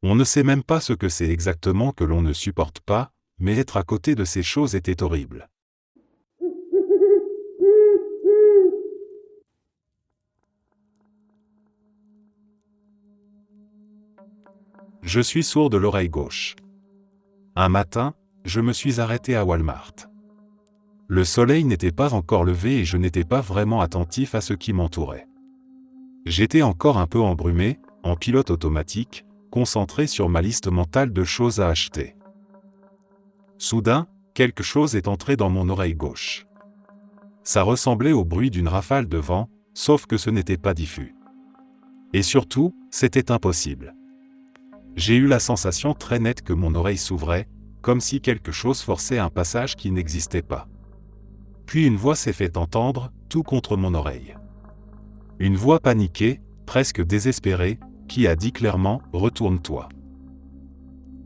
On ne sait même pas ce que c'est exactement que l'on ne supporte pas, mais être à côté de ces choses était horrible. Je suis sourd de l'oreille gauche. Un matin, je me suis arrêté à Walmart. Le soleil n'était pas encore levé et je n'étais pas vraiment attentif à ce qui m'entourait. J'étais encore un peu embrumé, en pilote automatique, concentré sur ma liste mentale de choses à acheter. Soudain, quelque chose est entré dans mon oreille gauche. Ça ressemblait au bruit d'une rafale de vent, sauf que ce n'était pas diffus. Et surtout, c'était impossible. J'ai eu la sensation très nette que mon oreille s'ouvrait, comme si quelque chose forçait un passage qui n'existait pas. Puis une voix s'est fait entendre, tout contre mon oreille. Une voix paniquée, presque désespérée, qui a dit clairement « Retourne-toi ».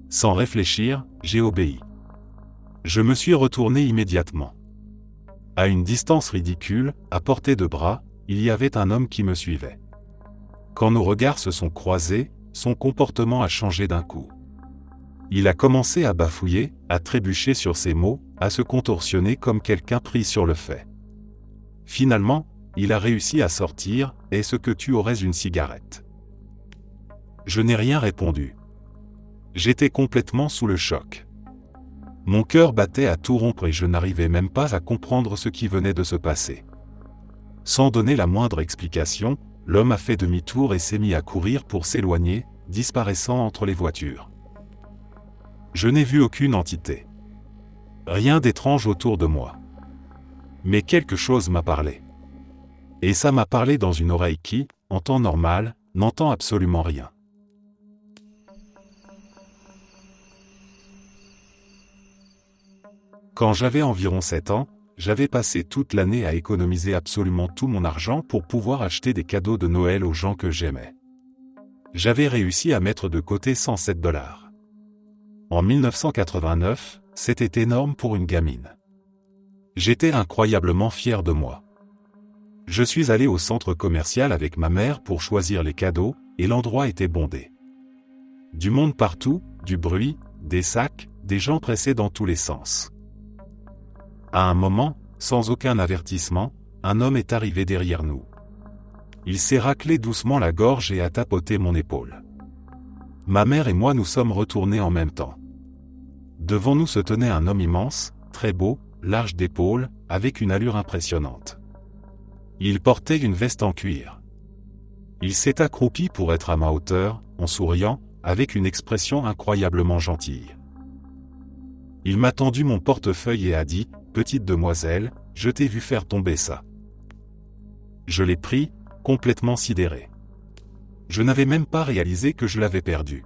Sans réfléchir, j'ai obéi. Je me suis retourné immédiatement. À une distance ridicule, à portée de bras, il y avait un homme qui me suivait. Quand nos regards se sont croisés, son comportement a changé d'un coup. Il a commencé à bafouiller, à trébucher sur ses mots, à se contorsionner comme quelqu'un pris sur le fait. Finalement, il a réussi à sortir « Est-ce que tu aurais une cigarette ?» Je n'ai rien répondu. J'étais complètement sous le choc. Mon cœur battait à tout rompre et je n'arrivais même pas à comprendre ce qui venait de se passer. Sans donner la moindre explication, l'homme a fait demi-tour et s'est mis à courir pour s'éloigner, disparaissant entre les voitures. Je n'ai vu aucune entité. Rien d'étrange autour de moi. Mais quelque chose m'a parlé. Et ça m'a parlé dans une oreille qui, en temps normal, n'entend absolument rien. Quand j'avais environ 7 ans, j'avais passé toute l'année à économiser absolument tout mon argent pour pouvoir acheter des cadeaux de Noël aux gens que j'aimais. J'avais réussi à mettre de côté 107 $. En 1989, c'était énorme pour une gamine. J'étais incroyablement fier de moi. Je suis allé au centre commercial avec ma mère pour choisir les cadeaux, et l'endroit était bondé. Du monde partout, du bruit, des sacs, des gens pressés dans tous les sens. À un moment, sans aucun avertissement, un homme est arrivé derrière nous. Il s'est raclé doucement la gorge et a tapoté mon épaule. Ma mère et moi nous sommes retournés en même temps. Devant nous se tenait un homme immense, très beau, large d'épaules, avec une allure impressionnante. Il portait une veste en cuir. Il s'est accroupi pour être à ma hauteur, en souriant, avec une expression incroyablement gentille. Il m'a tendu mon portefeuille et a dit « Petite demoiselle, je t'ai vu faire tomber ça. » Je l'ai pris, complètement sidéré. Je n'avais même pas réalisé que je l'avais perdu.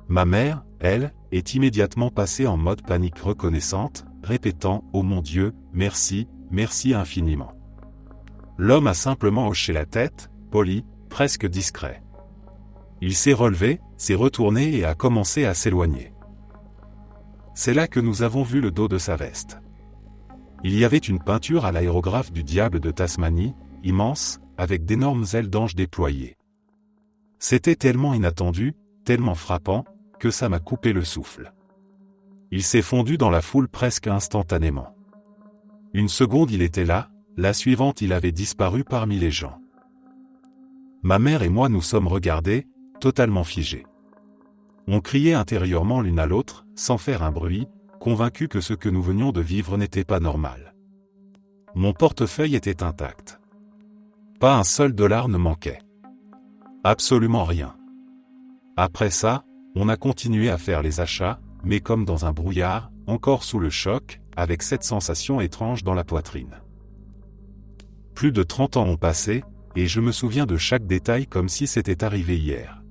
Ma mère, elle, est immédiatement passée en mode panique reconnaissante, répétant « Oh mon Dieu, merci, merci infiniment. » L'homme a simplement hoché la tête, poli, presque discret. Il s'est relevé, s'est retourné et a commencé à s'éloigner. C'est là que nous avons vu le dos de sa veste. Il y avait une peinture à l'aérographe du diable de Tasmanie, immense, avec d'énormes ailes d'ange déployées. C'était tellement inattendu, tellement frappant, que ça m'a coupé le souffle. Il s'est fondu dans la foule presque instantanément. Une seconde il était là, la suivante il avait disparu parmi les gens. Ma mère et moi nous sommes regardés, totalement figés. On criait intérieurement l'une à l'autre, sans faire un bruit, convaincus que ce que nous venions de vivre n'était pas normal. Mon portefeuille était intact. Pas un seul dollar ne manquait. Absolument rien. Après ça, on a continué à faire les achats, mais comme dans un brouillard, encore sous le choc, avec cette sensation étrange dans la poitrine. Plus de 30 ans ont passé, et je me souviens de chaque détail comme si c'était arrivé hier.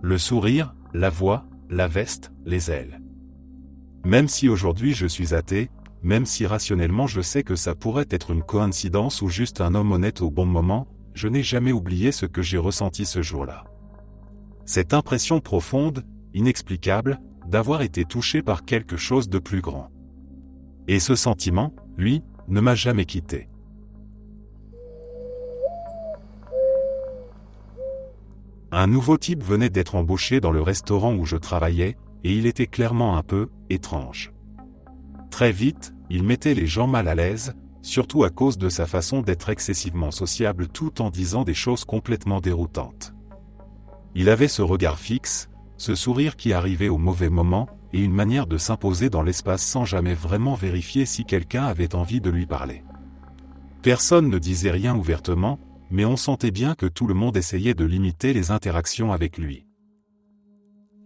Le sourire, la voix, la veste, les ailes. Même si aujourd'hui je suis athée, même si rationnellement je sais que ça pourrait être une coïncidence ou juste un homme honnête au bon moment, je n'ai jamais oublié ce que j'ai ressenti ce jour-là. Cette impression profonde, inexplicable, d'avoir été touché par quelque chose de plus grand. Et ce sentiment, lui, ne m'a jamais quitté. Un nouveau type venait d'être embauché dans le restaurant où je travaillais, et il était clairement un peu étrange. Très vite, il mettait les gens mal à l'aise, surtout à cause de sa façon d'être excessivement sociable tout en disant des choses complètement déroutantes. Il avait ce regard fixe, ce sourire qui arrivait au mauvais moment, et une manière de s'imposer dans l'espace sans jamais vraiment vérifier si quelqu'un avait envie de lui parler. Personne ne disait rien ouvertement, mais on sentait bien que tout le monde essayait de limiter les interactions avec lui.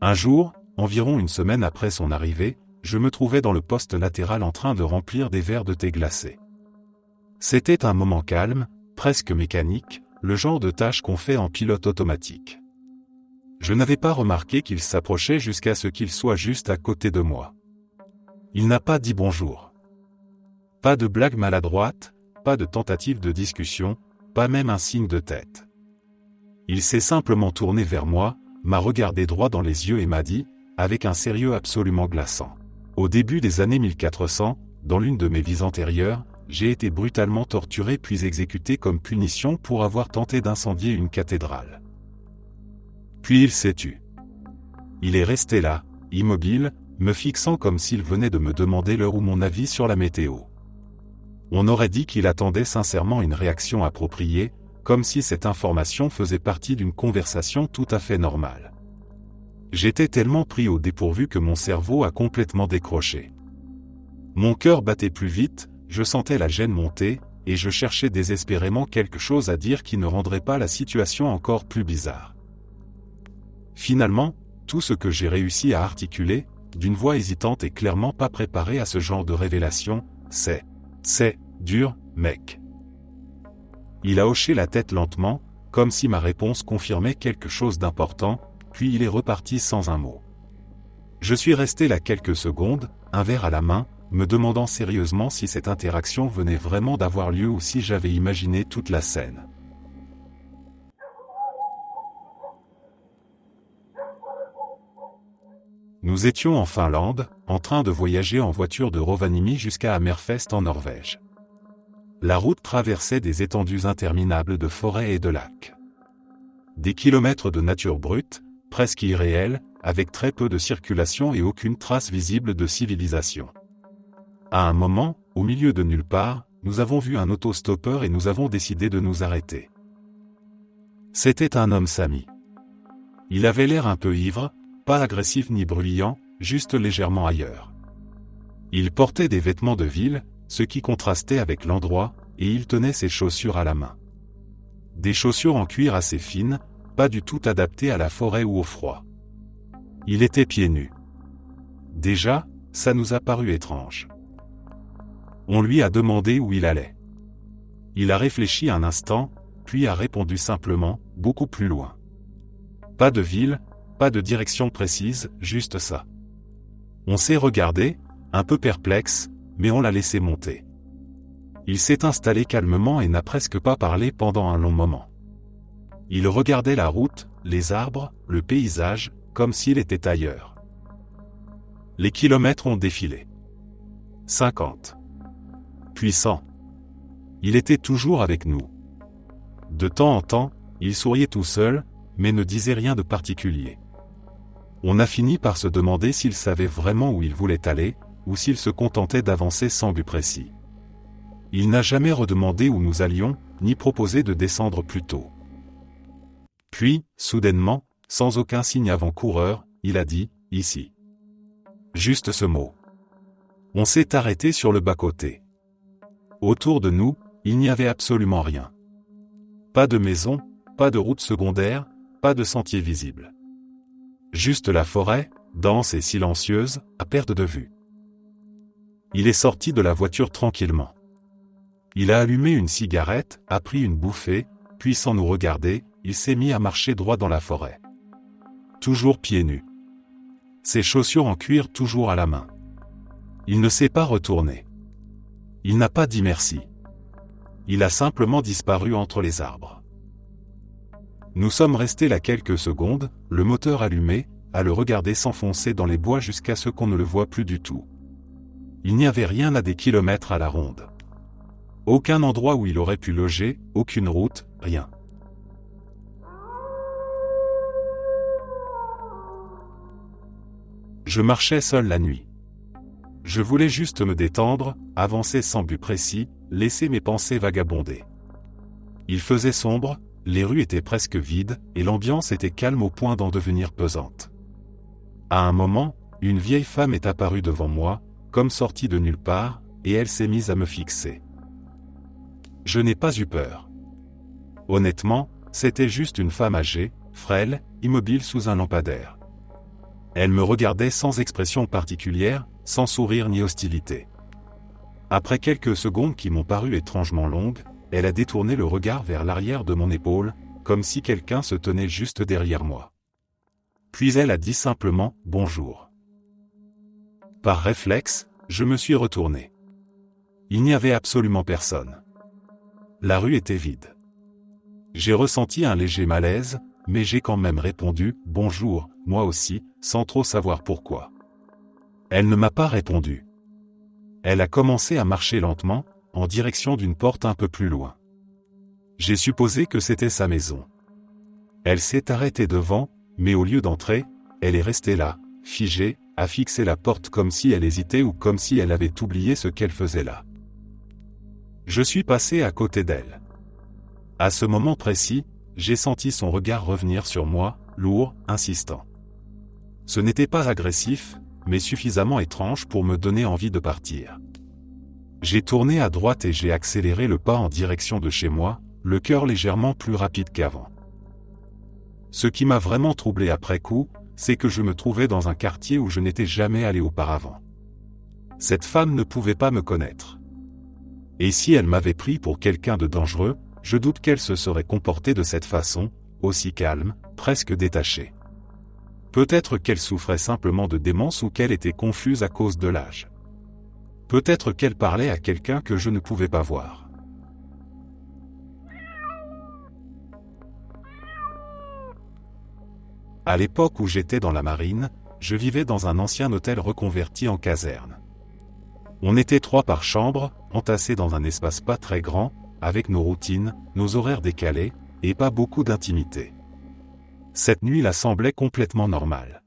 Un jour, environ une semaine après son arrivée, je me trouvais dans le poste latéral en train de remplir des verres de thé glacé. C'était un moment calme, presque mécanique, le genre de tâche qu'on fait en pilote automatique. Je n'avais pas remarqué qu'il s'approchait jusqu'à ce qu'il soit juste à côté de moi. Il n'a pas dit bonjour. Pas de blague maladroite, pas de tentative de discussion, pas même un signe de tête. Il s'est simplement tourné vers moi, m'a regardé droit dans les yeux et m'a dit, avec un sérieux absolument glaçant. Au début des années 1400, dans l'une de mes vies antérieures, j'ai été brutalement torturé puis exécuté comme punition pour avoir tenté d'incendier une cathédrale. Puis il s'est tu. Il est resté là, immobile, me fixant comme s'il venait de me demander l'heure ou mon avis sur la météo. On aurait dit qu'il attendait sincèrement une réaction appropriée, comme si cette information faisait partie d'une conversation tout à fait normale. J'étais tellement pris au dépourvu que mon cerveau a complètement décroché. Mon cœur battait plus vite, je sentais la gêne monter, et je cherchais désespérément quelque chose à dire qui ne rendrait pas la situation encore plus bizarre. Finalement, tout ce que j'ai réussi à articuler, d'une voix hésitante et clairement pas préparée à ce genre de révélation, c'est dur, mec. Il a hoché la tête lentement, comme si ma réponse confirmait quelque chose d'important, puis il est reparti sans un mot. Je suis resté là quelques secondes, un verre à la main, me demandant sérieusement si cette interaction venait vraiment d'avoir lieu ou si j'avais imaginé toute la scène. Nous étions en Finlande, en train de voyager en voiture de Rovaniemi jusqu'à Hammerfest en Norvège. La route traversait des étendues interminables de forêts et de lacs. Des kilomètres de nature brute, presque irréelle, avec très peu de circulation et aucune trace visible de civilisation. À un moment, au milieu de nulle part, nous avons vu un autostoppeur et nous avons décidé de nous arrêter. C'était un homme sami. Il avait l'air un peu ivre, pas agressif ni bruyant, juste légèrement ailleurs. Il portait des vêtements de ville, ce qui contrastait avec l'endroit, et il tenait ses chaussures à la main. Des chaussures en cuir assez fines, pas du tout adaptées à la forêt ou au froid. Il était pieds nus. Déjà, ça nous a paru étrange. On lui a demandé où il allait. Il a réfléchi un instant, puis a répondu simplement, beaucoup plus loin. Pas de ville, pas de direction précise, juste ça. On s'est regardé, un peu perplexe, mais on l'a laissé monter. Il s'est installé calmement et n'a presque pas parlé pendant un long moment. Il regardait la route, les arbres, le paysage, comme s'il était ailleurs. Les kilomètres ont défilé. 50. Puis 100. Il était toujours avec nous. De temps en temps, il souriait tout seul, mais ne disait rien de particulier. On a fini par se demander s'il savait vraiment où il voulait aller, ou s'il se contentait d'avancer sans but précis. Il n'a jamais redemandé où nous allions, ni proposé de descendre plus tôt. Puis, soudainement, sans aucun signe avant-coureur, il a dit « ici ». Juste ce mot. On s'est arrêté sur le bas-côté. Autour de nous, il n'y avait absolument rien. Pas de maison, pas de route secondaire, pas de sentier visible. Juste la forêt, dense et silencieuse, à perte de vue. Il est sorti de la voiture tranquillement. Il a allumé une cigarette, a pris une bouffée, puis sans nous regarder, il s'est mis à marcher droit dans la forêt. Toujours pieds nus. Ses chaussures en cuir toujours à la main. Il ne s'est pas retourné. Il n'a pas dit merci. Il a simplement disparu entre les arbres. Nous sommes restés là quelques secondes, le moteur allumé, à le regarder s'enfoncer dans les bois jusqu'à ce qu'on ne le voie plus du tout. Il n'y avait rien à des kilomètres à la ronde. Aucun endroit où il aurait pu loger, aucune route, rien. Je marchais seul la nuit. Je voulais juste me détendre, avancer sans but précis, laisser mes pensées vagabonder. Il faisait sombre, les rues étaient presque vides, et l'ambiance était calme au point d'en devenir pesante. À un moment, une vieille femme est apparue devant moi, comme sortie de nulle part, et elle s'est mise à me fixer. Je n'ai pas eu peur. Honnêtement, c'était juste une femme âgée, frêle, immobile sous un lampadaire. Elle me regardait sans expression particulière, sans sourire ni hostilité. Après quelques secondes qui m'ont paru étrangement longues, elle a détourné le regard vers l'arrière de mon épaule, comme si quelqu'un se tenait juste derrière moi. Puis elle a dit simplement « Bonjour ». Par réflexe, je me suis retourné. Il n'y avait absolument personne. La rue était vide. J'ai ressenti un léger malaise, mais j'ai quand même répondu « Bonjour », moi aussi, sans trop savoir pourquoi. Elle ne m'a pas répondu. Elle a commencé à marcher lentement, en direction d'une porte un peu plus loin. J'ai supposé que c'était sa maison. Elle s'est arrêtée devant, mais au lieu d'entrer, elle est restée là, figée, à fixer la porte comme si elle hésitait ou comme si elle avait oublié ce qu'elle faisait là. Je suis passé à côté d'elle. À ce moment précis, j'ai senti son regard revenir sur moi, lourd, insistant. Ce n'était pas agressif, mais suffisamment étrange pour me donner envie de partir. J'ai tourné à droite et j'ai accéléré le pas en direction de chez moi, le cœur légèrement plus rapide qu'avant. Ce qui m'a vraiment troublé après coup, c'est que je me trouvais dans un quartier où je n'étais jamais allé auparavant. Cette femme ne pouvait pas me connaître. Et si elle m'avait pris pour quelqu'un de dangereux, je doute qu'elle se serait comportée de cette façon, aussi calme, presque détachée. Peut-être qu'elle souffrait simplement de démence ou qu'elle était confuse à cause de l'âge. Peut-être qu'elle parlait à quelqu'un que je ne pouvais pas voir. À l'époque où j'étais dans la marine, je vivais dans un ancien hôtel reconverti en caserne. On était 3 par chambre, entassés dans un espace pas très grand, avec nos routines, nos horaires décalés, et pas beaucoup d'intimité. Cette nuit-là semblait complètement normale.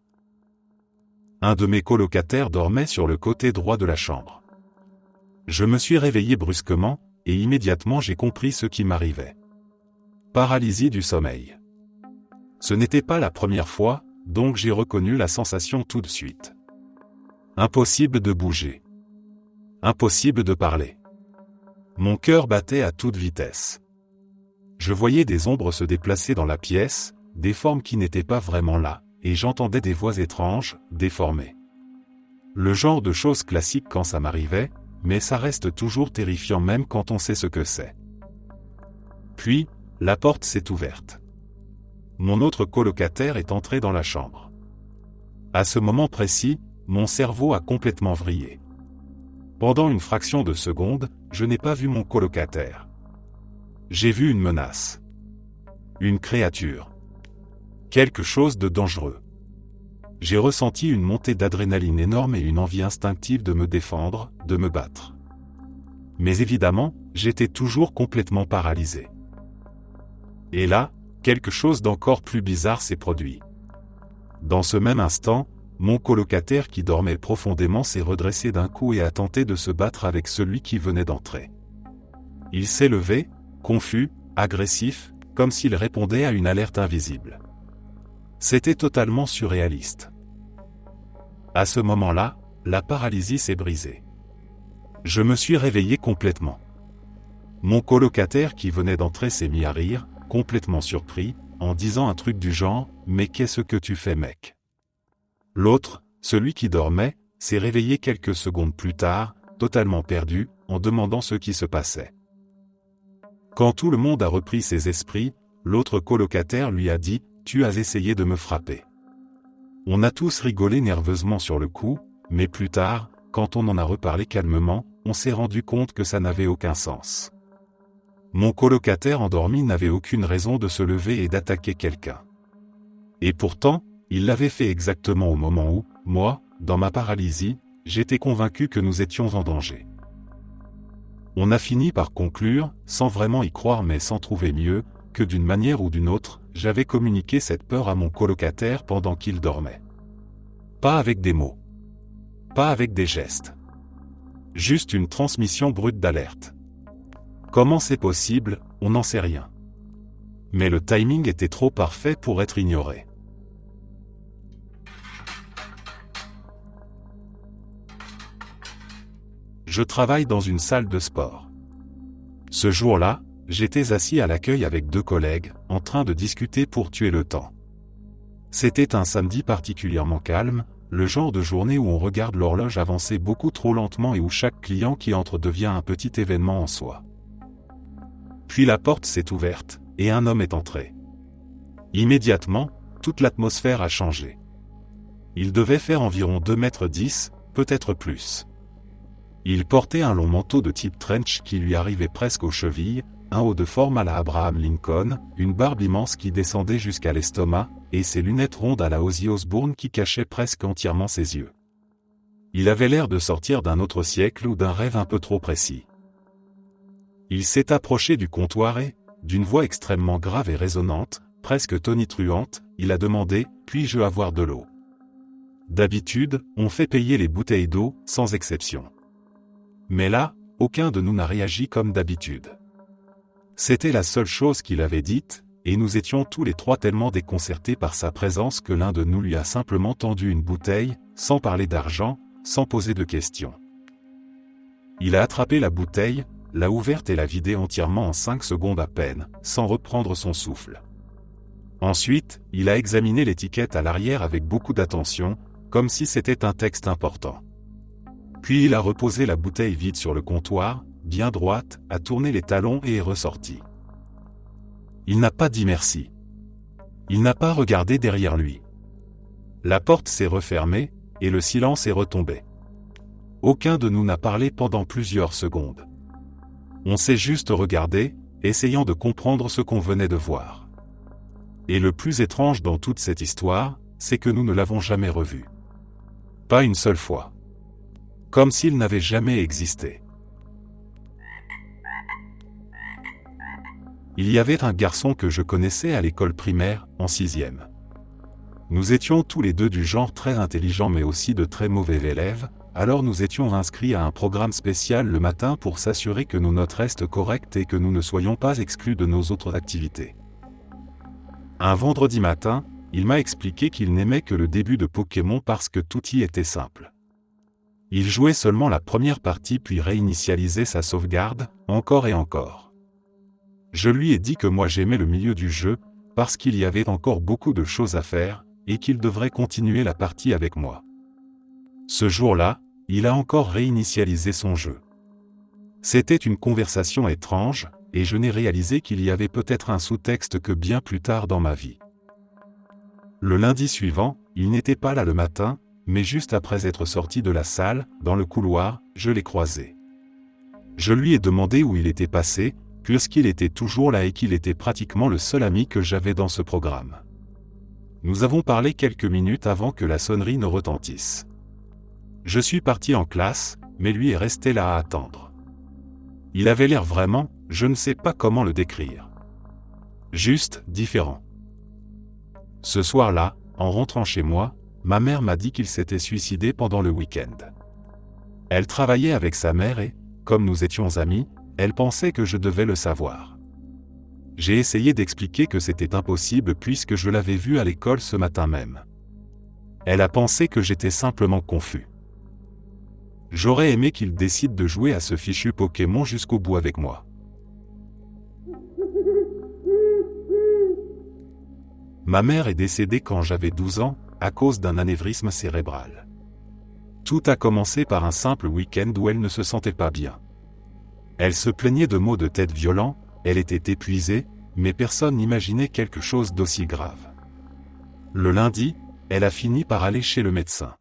Un de mes colocataires dormait sur le côté droit de la chambre. Je me suis réveillé brusquement, et immédiatement j'ai compris ce qui m'arrivait. Paralysie du sommeil. Ce n'était pas la première fois, donc j'ai reconnu la sensation tout de suite. Impossible de bouger. Impossible de parler. Mon cœur battait à toute vitesse. Je voyais des ombres se déplacer dans la pièce, des formes qui n'étaient pas vraiment là, et j'entendais des voix étranges, déformées. Le genre de choses classiques quand ça m'arrivait, mais ça reste toujours terrifiant même quand on sait ce que c'est. Puis, la porte s'est ouverte. Mon autre colocataire est entré dans la chambre. À ce moment précis, mon cerveau a complètement vrillé. Pendant une fraction de seconde, je n'ai pas vu mon colocataire. J'ai vu une menace. Une créature. Quelque chose de dangereux. J'ai ressenti une montée d'adrénaline énorme et une envie instinctive de me défendre, de me battre. Mais évidemment, j'étais toujours complètement paralysé. Et là, quelque chose d'encore plus bizarre s'est produit. Dans ce même instant, mon colocataire qui dormait profondément s'est redressé d'un coup et a tenté de se battre avec celui qui venait d'entrer. Il s'est levé, confus, agressif, comme s'il répondait à une alerte invisible. C'était totalement surréaliste. À ce moment-là, la paralysie s'est brisée. Je me suis réveillé complètement. Mon colocataire qui venait d'entrer s'est mis à rire, complètement surpris, en disant un truc du genre « Mais qu'est-ce que tu fais, mec ?» L'autre, celui qui dormait, s'est réveillé quelques secondes plus tard, totalement perdu, en demandant ce qui se passait. Quand tout le monde a repris ses esprits, l'autre colocataire lui a dit « Tu as essayé de me frapper ». On a tous rigolé nerveusement sur le coup, mais plus tard, quand on en a reparlé calmement, on s'est rendu compte que ça n'avait aucun sens. Mon colocataire endormi n'avait aucune raison de se lever et d'attaquer quelqu'un. Et pourtant, il l'avait fait exactement au moment où, moi, dans ma paralysie, j'étais convaincu que nous étions en danger. On a fini par conclure, sans vraiment y croire mais sans trouver mieux, que d'une manière ou d'une autre, j'avais communiqué cette peur à mon colocataire pendant qu'il dormait. Pas avec des mots. Pas avec des gestes. Juste une transmission brute d'alerte. Comment c'est possible, on n'en sait rien. Mais le timing était trop parfait pour être ignoré. Je travaille dans une salle de sport. Ce jour-là, j'étais assis à l'accueil avec 2 collègues, en train de discuter pour tuer le temps. C'était un samedi particulièrement calme, le genre de journée où on regarde l'horloge avancer beaucoup trop lentement et où chaque client qui entre devient un petit événement en soi. Puis la porte s'est ouverte, et un homme est entré. Immédiatement, toute l'atmosphère a changé. Il devait faire environ 2,10 m, peut-être plus. Il portait un long manteau de type trench qui lui arrivait presque aux chevilles, un haut de forme à la Abraham Lincoln, une barbe immense qui descendait jusqu'à l'estomac, et ses lunettes rondes à la Ozzy Osbourne qui cachaient presque entièrement ses yeux. Il avait l'air de sortir d'un autre siècle ou d'un rêve un peu trop précis. Il s'est approché du comptoir et, d'une voix extrêmement grave et résonnante, presque tonitruante, il a demandé « Puis-je avoir de l'eau ?» D'habitude, on fait payer les bouteilles d'eau, sans exception. Mais là, aucun de nous n'a réagi comme d'habitude. C'était la seule chose qu'il avait dite, et nous étions tous les 3 tellement déconcertés par sa présence que l'un de nous lui a simplement tendu une bouteille, sans parler d'argent, sans poser de questions. Il a attrapé la bouteille, l'a ouverte et l'a vidée entièrement en 5 secondes à peine, sans reprendre son souffle. Ensuite, il a examiné l'étiquette à l'arrière avec beaucoup d'attention, comme si c'était un texte important. Puis il a reposé la bouteille vide sur le comptoir, bien droite, a tourné les talons et est ressorti. Il n'a pas dit merci. Il n'a pas regardé derrière lui. La porte s'est refermée, et le silence est retombé. Aucun de nous n'a parlé pendant plusieurs secondes. On s'est juste regardé, essayant de comprendre ce qu'on venait de voir. Et le plus étrange dans toute cette histoire, c'est que nous ne l'avons jamais revu. Pas une seule fois. Comme s'il n'avait jamais existé. Il y avait un garçon que je connaissais à l'école primaire, en 6e. Nous étions tous les 2 du genre très intelligents mais aussi de très mauvais élèves, alors nous étions inscrits à un programme spécial le matin pour s'assurer que nos notes restent correctes et que nous ne soyons pas exclus de nos autres activités. Un vendredi matin, il m'a expliqué qu'il n'aimait que le début de Pokémon parce que tout y était simple. Il jouait seulement la première partie puis réinitialisait sa sauvegarde, encore et encore. Je lui ai dit que moi j'aimais le milieu du jeu, parce qu'il y avait encore beaucoup de choses à faire, et qu'il devrait continuer la partie avec moi. Ce jour-là, il a encore réinitialisé son jeu. C'était une conversation étrange, et je n'ai réalisé qu'il y avait peut-être un sous-texte que bien plus tard dans ma vie. Le lundi suivant, il n'était pas là le matin, mais juste après être sorti de la salle, dans le couloir, je l'ai croisé. Je lui ai demandé où il était passé, puisqu'il était toujours là et qu'il était pratiquement le seul ami que j'avais dans ce programme. Nous avons parlé quelques minutes avant que la sonnerie ne retentisse. Je suis parti en classe, mais lui est resté là à attendre. Il avait l'air vraiment, je ne sais pas comment le décrire. Juste différent. Ce soir-là, en rentrant chez moi, ma mère m'a dit qu'il s'était suicidé pendant le week-end. Elle travaillait avec sa mère et, comme nous étions amis, elle pensait que je devais le savoir. J'ai essayé d'expliquer que c'était impossible puisque je l'avais vu à l'école ce matin même. Elle a pensé que j'étais simplement confus. J'aurais aimé qu'il décide de jouer à ce fichu Pokémon jusqu'au bout avec moi. Ma mère est décédée quand j'avais 12 ans, à cause d'un anévrisme cérébral. Tout a commencé par un simple week-end où elle ne se sentait pas bien. Elle se plaignait de maux de tête violents, elle était épuisée, mais personne n'imaginait quelque chose d'aussi grave. Le lundi, elle a fini par aller chez le médecin.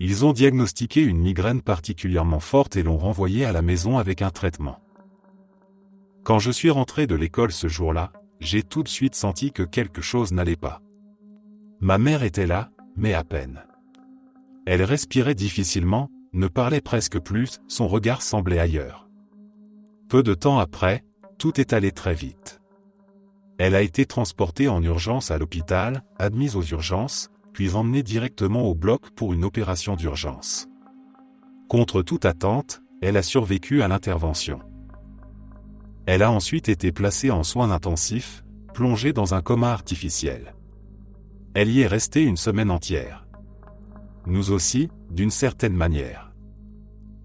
Ils ont diagnostiqué une migraine particulièrement forte et l'ont renvoyée à la maison avec un traitement. Quand je suis rentré de l'école ce jour-là, j'ai tout de suite senti que quelque chose n'allait pas. Ma mère était là, mais à peine. Elle respirait difficilement, ne parlait presque plus, son regard semblait ailleurs. Peu de temps après, tout est allé très vite. Elle a été transportée en urgence à l'hôpital, admise aux urgences, puis emmenée directement au bloc pour une opération d'urgence. Contre toute attente, elle a survécu à l'intervention. Elle a ensuite été placée en soins intensifs, plongée dans un coma artificiel. Elle y est restée une semaine entière. Nous aussi, d'une certaine manière.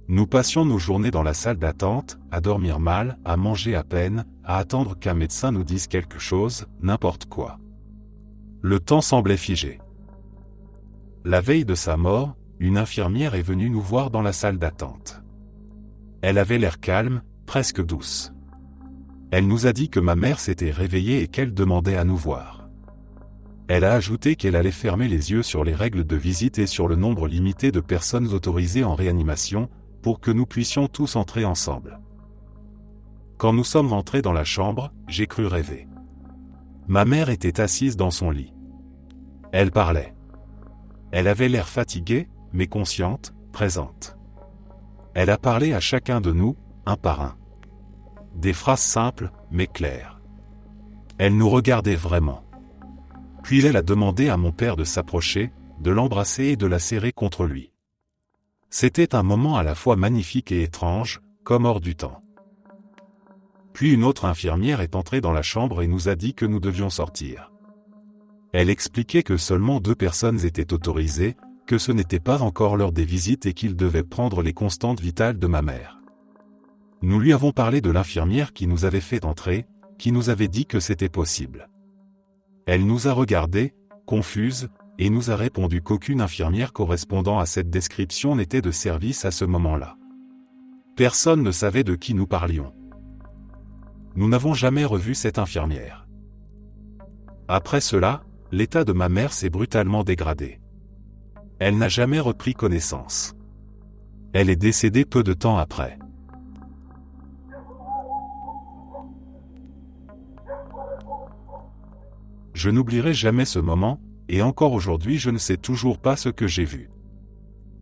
Nous passions nos journées dans la salle d'attente, à dormir mal, à manger à peine, à attendre qu'un médecin nous dise quelque chose, n'importe quoi. Le temps semblait figé. La veille de sa mort, une infirmière est venue nous voir dans la salle d'attente. Elle avait l'air calme, presque douce. Elle nous a dit que ma mère s'était réveillée et qu'elle demandait à nous voir. Elle a ajouté qu'elle allait fermer les yeux sur les règles de visite et sur le nombre limité de personnes autorisées en réanimation, pour que nous puissions tous entrer ensemble. Quand nous sommes rentrés dans la chambre, j'ai cru rêver. Ma mère était assise dans son lit. Elle parlait. Elle avait l'air fatiguée, mais consciente, présente. Elle a parlé à chacun de nous, un par un. Des phrases simples, mais claires. Elle nous regardait vraiment. Puis elle a demandé à mon père de s'approcher, de l'embrasser et de la serrer contre lui. C'était un moment à la fois magnifique et étrange, comme hors du temps. Puis une autre infirmière est entrée dans la chambre et nous a dit que nous devions sortir. Elle expliquait que seulement 2 personnes étaient autorisées, que ce n'était pas encore l'heure des visites et qu'il devait prendre les constantes vitales de ma mère. Nous lui avons parlé de l'infirmière qui nous avait fait entrer, qui nous avait dit que c'était possible. Elle nous a regardés, confuse, et nous a répondu qu'aucune infirmière correspondant à cette description n'était de service à ce moment-là. Personne ne savait de qui nous parlions. Nous n'avons jamais revu cette infirmière. Après cela, l'état de ma mère s'est brutalement dégradé. Elle n'a jamais repris connaissance. Elle est décédée peu de temps après. Je n'oublierai jamais ce moment, et encore aujourd'hui je ne sais toujours pas ce que j'ai vu.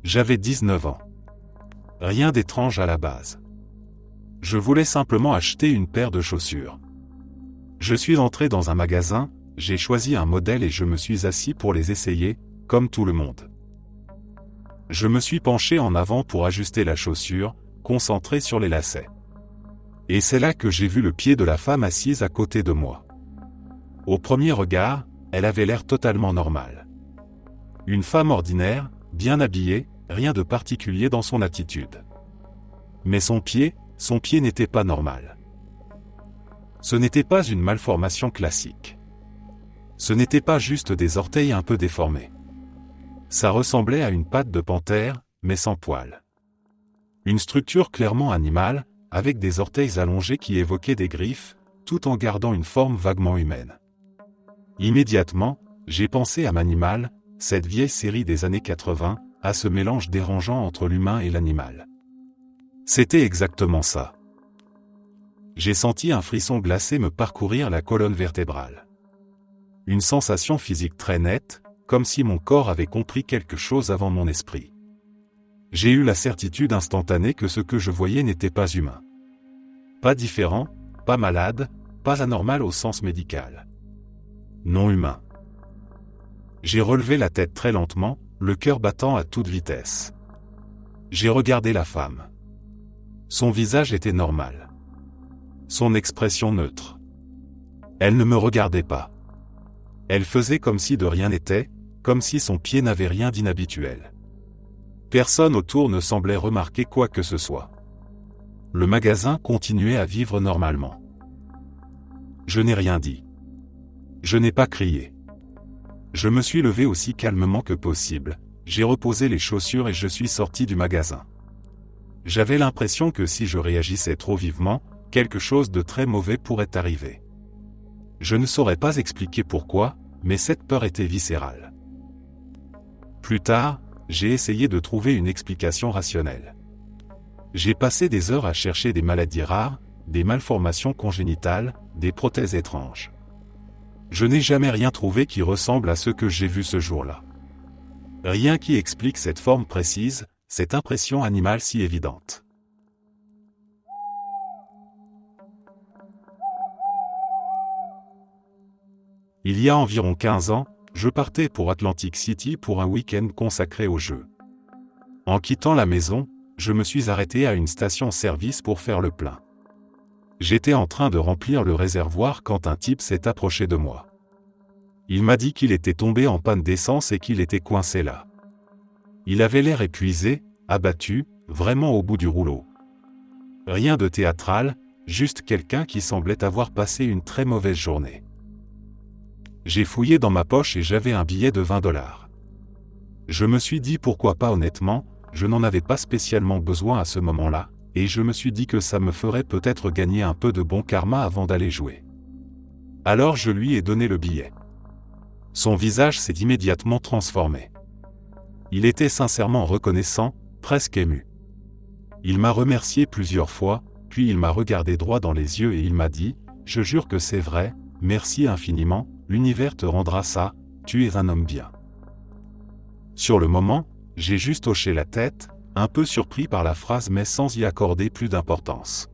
J'avais 19 ans. Rien d'étrange à la base. Je voulais simplement acheter une paire de chaussures. Je suis entré dans un magasin, j'ai choisi un modèle et je me suis assis pour les essayer, comme tout le monde. Je me suis penché en avant pour ajuster la chaussure, concentré sur les lacets. Et c'est là que j'ai vu le pied de la femme assise à côté de moi. Au premier regard, elle avait l'air totalement normale. Une femme ordinaire, bien habillée, rien de particulier dans son attitude. Mais son pied n'était pas normal. Ce n'était pas une malformation classique. Ce n'était pas juste des orteils un peu déformés. Ça ressemblait à une patte de panthère, mais sans poils. Une structure clairement animale, avec des orteils allongés qui évoquaient des griffes, tout en gardant une forme vaguement humaine. Immédiatement, j'ai pensé à Manimal, cette vieille série des années 80, à ce mélange dérangeant entre l'humain et l'animal. C'était exactement ça. J'ai senti un frisson glacé me parcourir la colonne vertébrale. Une sensation physique très nette, comme si mon corps avait compris quelque chose avant mon esprit. J'ai eu la certitude instantanée que ce que je voyais n'était pas humain. Pas différent, pas malade, pas anormal au sens médical. Non humain. J'ai relevé la tête très lentement, le cœur battant à toute vitesse. J'ai regardé la femme. Son visage était normal. Son expression neutre. Elle ne me regardait pas. Elle faisait comme si de rien n'était, comme si son pied n'avait rien d'inhabituel. Personne autour ne semblait remarquer quoi que ce soit. Le magasin continuait à vivre normalement. Je n'ai rien dit. Je n'ai pas crié. Je me suis levé aussi calmement que possible, j'ai reposé les chaussures et je suis sorti du magasin. J'avais l'impression que si je réagissais trop vivement, quelque chose de très mauvais pourrait arriver. Je ne saurais pas expliquer pourquoi, mais cette peur était viscérale. Plus tard, j'ai essayé de trouver une explication rationnelle. J'ai passé des heures à chercher des maladies rares, des malformations congénitales, des prothèses étranges. Je n'ai jamais rien trouvé qui ressemble à ce que j'ai vu ce jour-là. Rien qui explique cette forme précise, cette impression animale si évidente. Il y a environ 15 ans, je partais pour Atlantic City pour un week-end consacré au jeu. En quittant la maison, je me suis arrêté à une station-service pour faire le plein. J'étais en train de remplir le réservoir quand un type s'est approché de moi. Il m'a dit qu'il était tombé en panne d'essence et qu'il était coincé là. Il avait l'air épuisé, abattu, vraiment au bout du rouleau. Rien de théâtral, juste quelqu'un qui semblait avoir passé une très mauvaise journée. J'ai fouillé dans ma poche et j'avais un billet de $20. Je me suis dit pourquoi pas honnêtement, je n'en avais pas spécialement besoin à ce moment-là, et je me suis dit que ça me ferait peut-être gagner un peu de bon karma avant d'aller jouer. Alors je lui ai donné le billet. Son visage s'est immédiatement transformé. Il était sincèrement reconnaissant, presque ému. Il m'a remercié plusieurs fois, puis il m'a regardé droit dans les yeux et il m'a dit « Je jure que c'est vrai, merci infiniment, l'univers te rendra ça, tu es un homme bien. » Sur le moment, j'ai juste hoché la tête, un peu surpris par la phrase mais sans y accorder plus d'importance.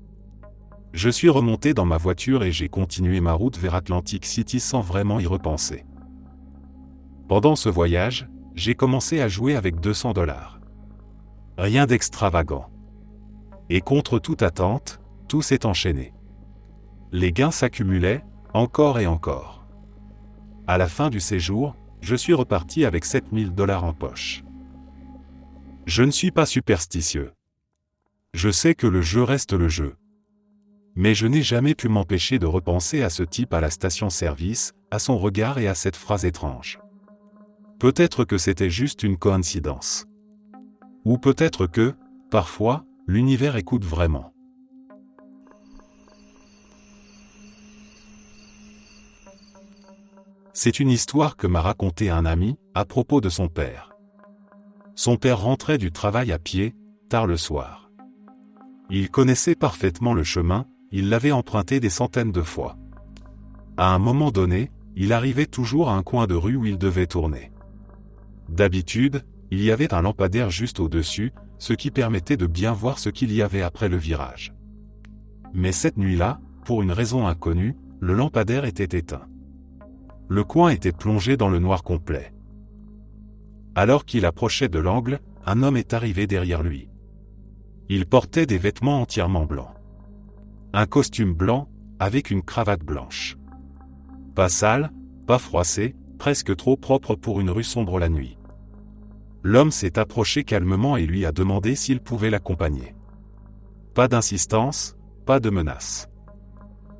Je suis remonté dans ma voiture et j'ai continué ma route vers Atlantic City sans vraiment y repenser. Pendant ce voyage, j'ai commencé à jouer avec $200. Rien d'extravagant. Et contre toute attente, tout s'est enchaîné. Les gains s'accumulaient, encore et encore. À la fin du séjour, je suis reparti avec $7000 en poche. Je ne suis pas superstitieux. Je sais que le jeu reste le jeu. Mais je n'ai jamais pu m'empêcher de repenser à ce type à la station-service, à son regard et à cette phrase étrange. Peut-être que c'était juste une coïncidence. Ou peut-être que, parfois, l'univers écoute vraiment. C'est une histoire que m'a racontée un ami, à propos de son père. Son père rentrait du travail à pied, tard le soir. Il connaissait parfaitement le chemin, il l'avait emprunté des centaines de fois. À un moment donné, il arrivait toujours à un coin de rue où il devait tourner. D'habitude, il y avait un lampadaire juste au-dessus, ce qui permettait de bien voir ce qu'il y avait après le virage. Mais cette nuit-là, pour une raison inconnue, le lampadaire était éteint. Le coin était plongé dans le noir complet. Alors qu'il approchait de l'angle, un homme est arrivé derrière lui. Il portait des vêtements entièrement blancs. Un costume blanc, avec une cravate blanche. Pas sale, pas froissé, presque trop propre pour une rue sombre la nuit. L'homme s'est approché calmement et lui a demandé s'il pouvait l'accompagner. Pas d'insistance, pas de menace.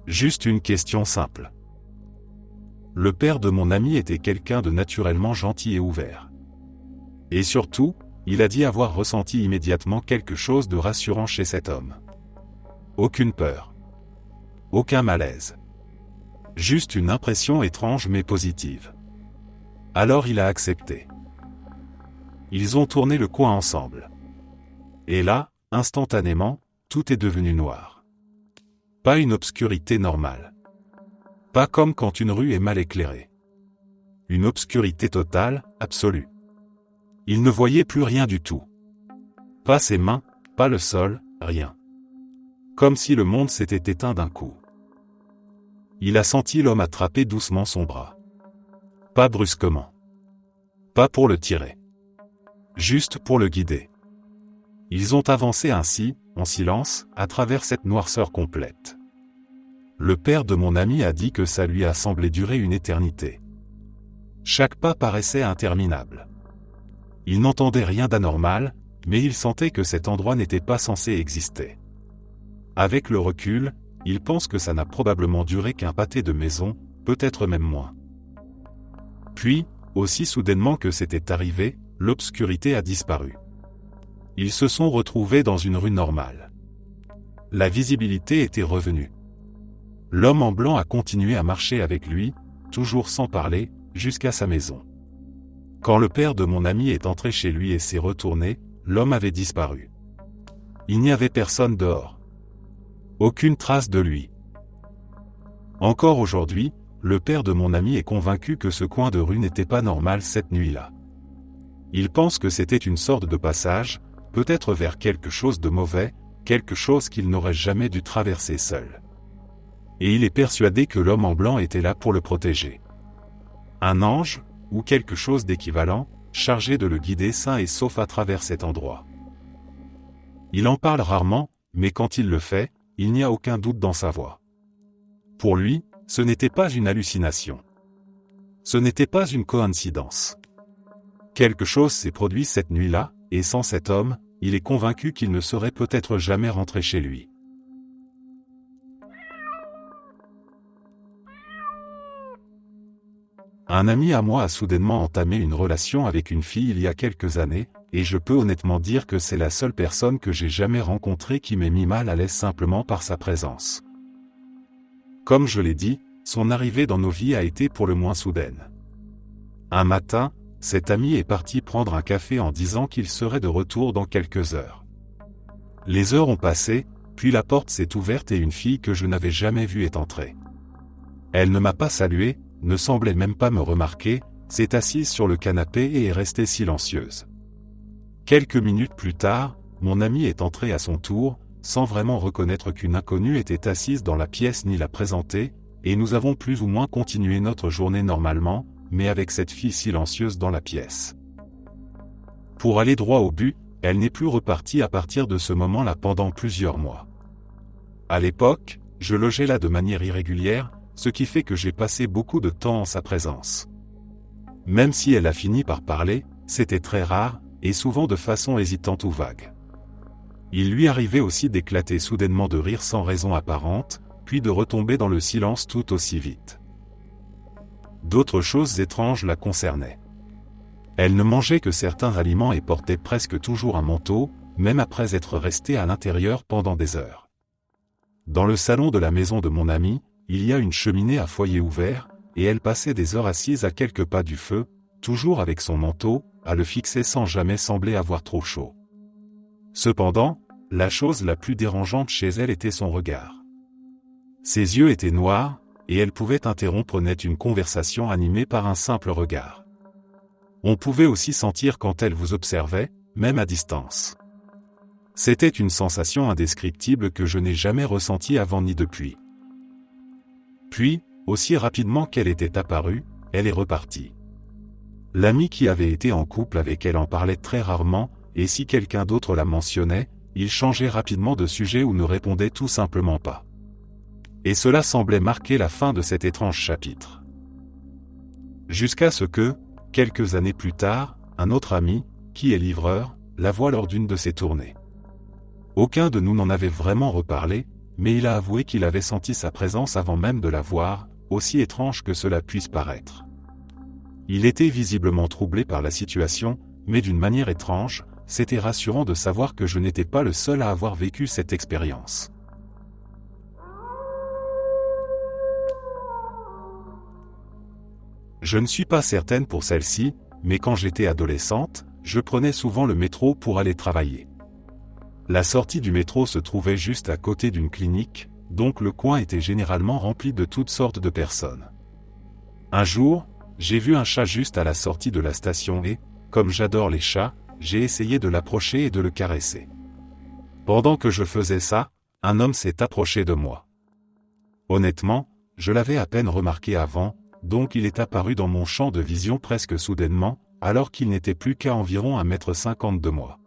Juste une question simple. Le père de mon ami était quelqu'un de naturellement gentil et ouvert. Et surtout, il a dit avoir ressenti immédiatement quelque chose de rassurant chez cet homme. Aucune peur. Aucun malaise. Juste une impression étrange mais positive. Alors il a accepté. Ils ont tourné le coin ensemble. Et là, instantanément, tout est devenu noir. Pas une obscurité normale. Pas comme quand une rue est mal éclairée. Une obscurité totale, absolue. Il ne voyait plus rien du tout. Pas ses mains, pas le sol, rien. Comme si le monde s'était éteint d'un coup. Il a senti l'homme attraper doucement son bras. Pas brusquement. Pas pour le tirer. Juste pour le guider. Ils ont avancé ainsi, en silence, à travers cette noirceur complète. Le père de mon ami a dit que ça lui a semblé durer une éternité. Chaque pas paraissait interminable. Il n'entendait rien d'anormal, mais il sentait que cet endroit n'était pas censé exister. Avec le recul, il pense que ça n'a probablement duré qu'un pâté de maison, peut-être même moins. Puis, aussi soudainement que c'était arrivé, l'obscurité a disparu. Ils se sont retrouvés dans une rue normale. La visibilité était revenue. L'homme en blanc a continué à marcher avec lui, toujours sans parler, jusqu'à sa maison. Quand le père de mon ami est entré chez lui et s'est retourné, l'homme avait disparu. Il n'y avait personne dehors. Aucune trace de lui. Encore aujourd'hui, le père de mon ami est convaincu que ce coin de rue n'était pas normal cette nuit-là. Il pense que c'était une sorte de passage, peut-être vers quelque chose de mauvais, quelque chose qu'il n'aurait jamais dû traverser seul. Et il est persuadé que l'homme en blanc était là pour le protéger. Un ange, ou quelque chose d'équivalent, chargé de le guider sain et sauf à travers cet endroit. Il en parle rarement, mais quand il le fait, il n'y a aucun doute dans sa voix. Pour lui, ce n'était pas une hallucination. Ce n'était pas une coïncidence. Quelque chose s'est produit cette nuit-là, et sans cet homme, il est convaincu qu'il ne serait peut-être jamais rentré chez lui. Un ami à moi a soudainement entamé une relation avec une fille il y a quelques années, et je peux honnêtement dire que c'est la seule personne que j'ai jamais rencontrée qui m'ait mis mal à l'aise simplement par sa présence. Comme je l'ai dit, son arrivée dans nos vies a été pour le moins soudaine. Un matin, cet ami est parti prendre un café en disant qu'il serait de retour dans quelques heures. Les heures ont passé, puis la porte s'est ouverte et une fille que je n'avais jamais vue est entrée. Elle ne m'a pas salué, ne semblait même pas me remarquer, s'est assise sur le canapé et est restée silencieuse. Quelques minutes plus tard, mon ami est entré à son tour, sans vraiment reconnaître qu'une inconnue était assise dans la pièce ni la présenter, et nous avons plus ou moins continué notre journée normalement, mais avec cette fille silencieuse dans la pièce. Pour aller droit au but, elle n'est plus repartie à partir de ce moment-là pendant plusieurs mois. À l'époque, je logeais là de manière irrégulière, ce qui fait que j'ai passé beaucoup de temps en sa présence. Même si elle a fini par parler, c'était très rare, et souvent de façon hésitante ou vague. Il lui arrivait aussi d'éclater soudainement de rire sans raison apparente, puis de retomber dans le silence tout aussi vite. D'autres choses étranges la concernaient. Elle ne mangeait que certains aliments et portait presque toujours un manteau, même après être restée à l'intérieur pendant des heures. Dans le salon de la maison de mon ami, il y a une cheminée à foyer ouvert, et elle passait des heures assise à quelques pas du feu, toujours avec son manteau, à le fixer sans jamais sembler avoir trop chaud. Cependant, la chose la plus dérangeante chez elle était son regard. Ses yeux étaient noirs, et elle pouvait interrompre net une conversation animée par un simple regard. On pouvait aussi sentir quand elle vous observait, même à distance. C'était une sensation indescriptible que je n'ai jamais ressentie avant ni depuis. Puis, aussi rapidement qu'elle était apparue, elle est repartie. L'ami qui avait été en couple avec elle en parlait très rarement, et si quelqu'un d'autre la mentionnait, il changeait rapidement de sujet ou ne répondait tout simplement pas. Et cela semblait marquer la fin de cet étrange chapitre. Jusqu'à ce que, quelques années plus tard, un autre ami, qui est livreur, la voit lors d'une de ses tournées. Aucun de nous n'en avait vraiment reparlé, mais il a avoué qu'il avait senti sa présence avant même de la voir, aussi étrange que cela puisse paraître. Il était visiblement troublé par la situation, mais d'une manière étrange, c'était rassurant de savoir que je n'étais pas le seul à avoir vécu cette expérience. Je ne suis pas certaine pour celle-ci, mais quand j'étais adolescente, je prenais souvent le métro pour aller travailler. La sortie du métro se trouvait juste à côté d'une clinique, donc le coin était généralement rempli de toutes sortes de personnes. Un jour, j'ai vu un chat juste à la sortie de la station et, comme j'adore les chats, j'ai essayé de l'approcher et de le caresser. Pendant que je faisais ça, un homme s'est approché de moi. Honnêtement, je l'avais à peine remarqué avant, donc il est apparu dans mon champ de vision presque soudainement, alors qu'il n'était plus qu'à environ 1,50 m de moi.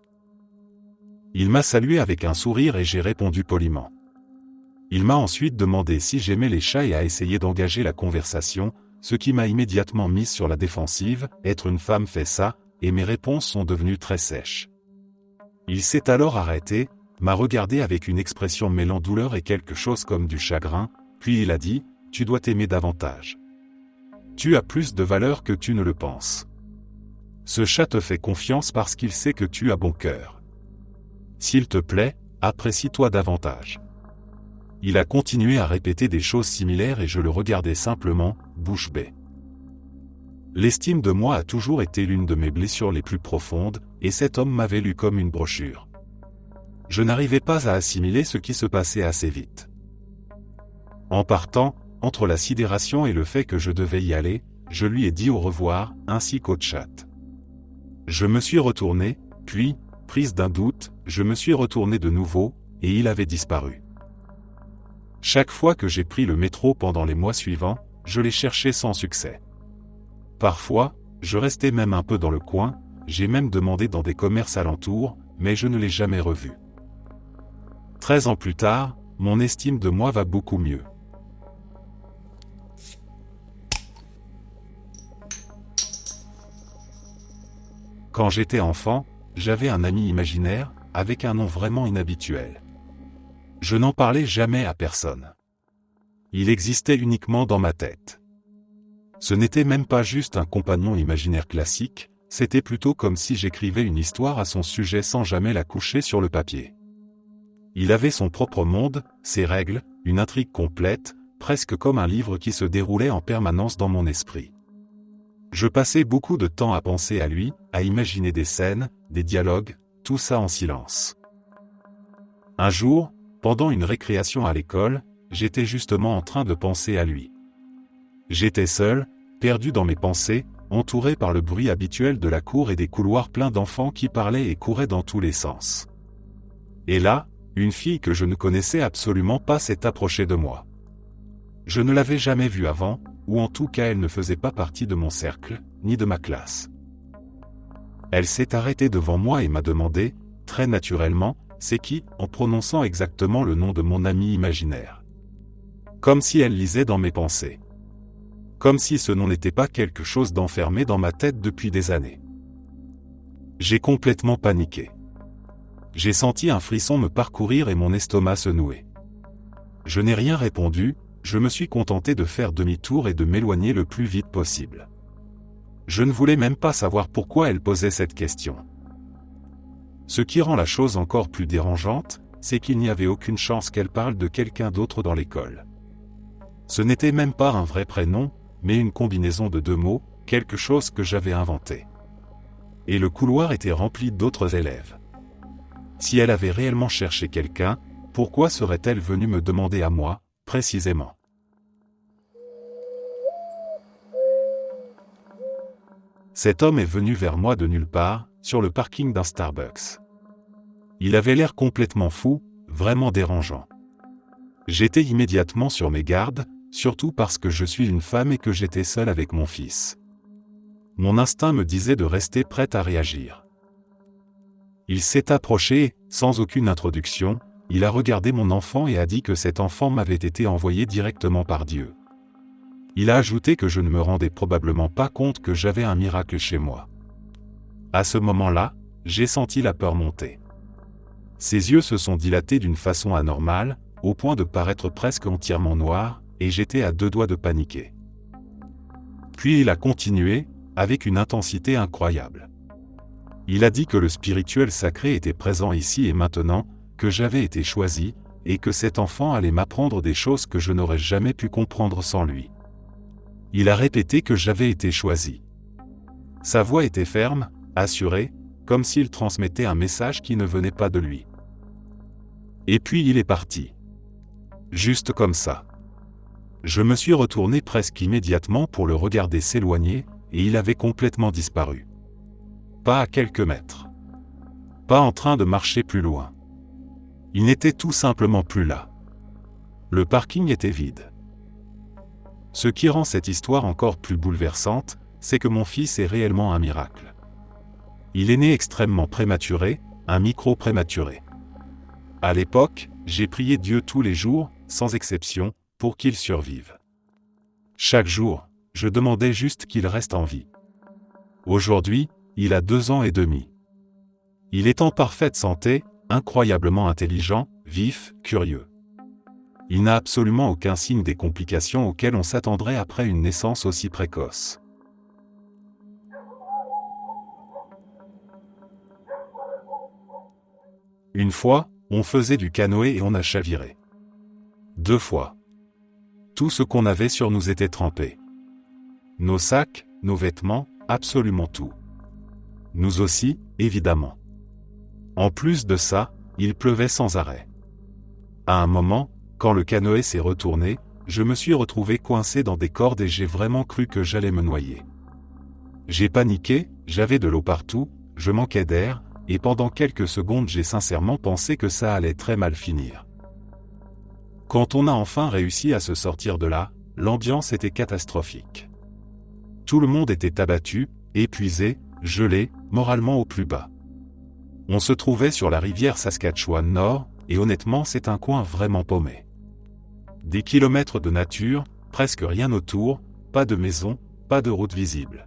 Il m'a salué avec un sourire et j'ai répondu poliment. Il m'a ensuite demandé si j'aimais les chats et a essayé d'engager la conversation, ce qui m'a immédiatement mise sur la défensive, être une femme fait ça, et mes réponses sont devenues très sèches. Il s'est alors arrêté, m'a regardé avec une expression mêlant douleur et quelque chose comme du chagrin, puis il a dit, « Tu dois t'aimer davantage. Tu as plus de valeur que tu ne le penses. Ce chat te fait confiance parce qu'il sait que tu as bon cœur. S'il te plaît, apprécie-toi davantage. » Il a continué à répéter des choses similaires et je le regardais simplement, bouche bée. L'estime de moi a toujours été l'une de mes blessures les plus profondes, et cet homme m'avait lu comme une brochure. Je n'arrivais pas à assimiler ce qui se passait assez vite. En partant, entre la sidération et le fait que je devais y aller, je lui ai dit au revoir, ainsi qu'au chat. Je me suis retourné, puis, prise d'un doute, je me suis retourné de nouveau, et il avait disparu. Chaque fois que j'ai pris le métro pendant les mois suivants, je l'ai cherché sans succès. Parfois, Je restais même un peu dans le coin, j'ai même demandé dans des commerces alentours, mais je ne l'ai jamais revu. 13 ans plus tard, mon estime de moi va beaucoup mieux. Quand j'étais enfant, j'avais un ami imaginaire, avec un nom vraiment inhabituel. Je n'en parlais jamais à personne. Il existait uniquement dans ma tête. Ce n'était même pas juste un compagnon imaginaire classique, c'était plutôt comme si j'écrivais une histoire à son sujet sans jamais la coucher sur le papier. Il avait son propre monde, ses règles, une intrigue complète, presque comme un livre qui se déroulait en permanence dans mon esprit. Je passais beaucoup de temps à penser à lui, à imaginer des scènes, des dialogues, tout ça en silence. Un jour, pendant une récréation à l'école, j'étais justement en train de penser à lui. J'étais seul, perdu dans mes pensées, entouré par le bruit habituel de la cour et des couloirs pleins d'enfants qui parlaient et couraient dans tous les sens. Et là, une fille que je ne connaissais absolument pas s'est approchée de moi. Je ne l'avais jamais vue avant, ou en tout cas elle ne faisait pas partie de mon cercle, ni de ma classe. Elle s'est arrêtée devant moi et m'a demandé, très naturellement, c'est qui, en prononçant exactement le nom de mon ami imaginaire. Comme si elle lisait dans mes pensées. Comme si ce nom n'était pas quelque chose d'enfermé dans ma tête depuis des années. J'ai complètement paniqué. J'ai senti un frisson me parcourir et mon estomac se nouer. Je n'ai rien répondu, je me suis contenté de faire demi-tour et de m'éloigner le plus vite possible. Je ne voulais même pas savoir pourquoi elle posait cette question. Ce qui rend la chose encore plus dérangeante, c'est qu'il n'y avait aucune chance qu'elle parle de quelqu'un d'autre dans l'école. Ce n'était même pas un vrai prénom, mais une combinaison de 2 mots, quelque chose que j'avais inventé. Et le couloir était rempli d'autres élèves. Si elle avait réellement cherché quelqu'un, pourquoi serait-elle venue me demander à moi, précisément? Cet homme est venu vers moi de nulle part, sur le parking d'un Starbucks. Il avait l'air complètement fou, vraiment dérangeant. J'étais immédiatement sur mes gardes, surtout parce que je suis une femme et que j'étais seule avec mon fils. Mon instinct me disait de rester prête à réagir. Il s'est approché et, sans aucune introduction, il a regardé mon enfant et a dit que cet enfant m'avait été envoyé directement par Dieu. Il a ajouté que je ne me rendais probablement pas compte que j'avais un miracle chez moi. À ce moment-là, j'ai senti la peur monter. Ses yeux se sont dilatés d'une façon anormale, au point de paraître presque entièrement noirs, et j'étais à 2 doigts de paniquer. Puis il a continué, avec une intensité incroyable. Il a dit que le spirituel sacré était présent ici et maintenant, que j'avais été choisi, et que cet enfant allait m'apprendre des choses que je n'aurais jamais pu comprendre sans lui. Il a répété que j'avais été choisi. Sa voix était ferme, assurée, comme s'il transmettait un message qui ne venait pas de lui. Et puis il est parti. Juste comme ça. Je me suis retourné presque immédiatement pour le regarder s'éloigner, et il avait complètement disparu. Pas à quelques mètres. Pas en train de marcher plus loin. Il n'était tout simplement plus là. Le parking était vide. Ce qui rend cette histoire encore plus bouleversante, c'est que mon fils est réellement un miracle. Il est né extrêmement prématuré, un micro-prématuré. À l'époque, j'ai prié Dieu tous les jours, sans exception, pour qu'il survive. Chaque jour, je demandais juste qu'il reste en vie. Aujourd'hui, il a 2 ans et demi. Il est en parfaite santé, incroyablement intelligent, vif, curieux. Il n'a absolument aucun signe des complications auxquelles on s'attendrait après une naissance aussi précoce. Une fois, on faisait du canoë et on a chaviré. 2 fois. Tout ce qu'on avait sur nous était trempé. Nos sacs, nos vêtements, absolument tout. Nous aussi, évidemment. En plus de ça, il pleuvait sans arrêt. À un moment, quand le canoë s'est retourné, je me suis retrouvé coincé dans des cordes et j'ai vraiment cru que j'allais me noyer. J'ai paniqué, j'avais de l'eau partout, je manquais d'air, et pendant quelques secondes j'ai sincèrement pensé que ça allait très mal finir. Quand on a enfin réussi à se sortir de là, l'ambiance était catastrophique. Tout le monde était abattu, épuisé, gelé, moralement au plus bas. On se trouvait sur la rivière Saskatchewan Nord, et honnêtement c'est un coin vraiment paumé. Des kilomètres de nature, presque rien autour, pas de maison, pas de route visible.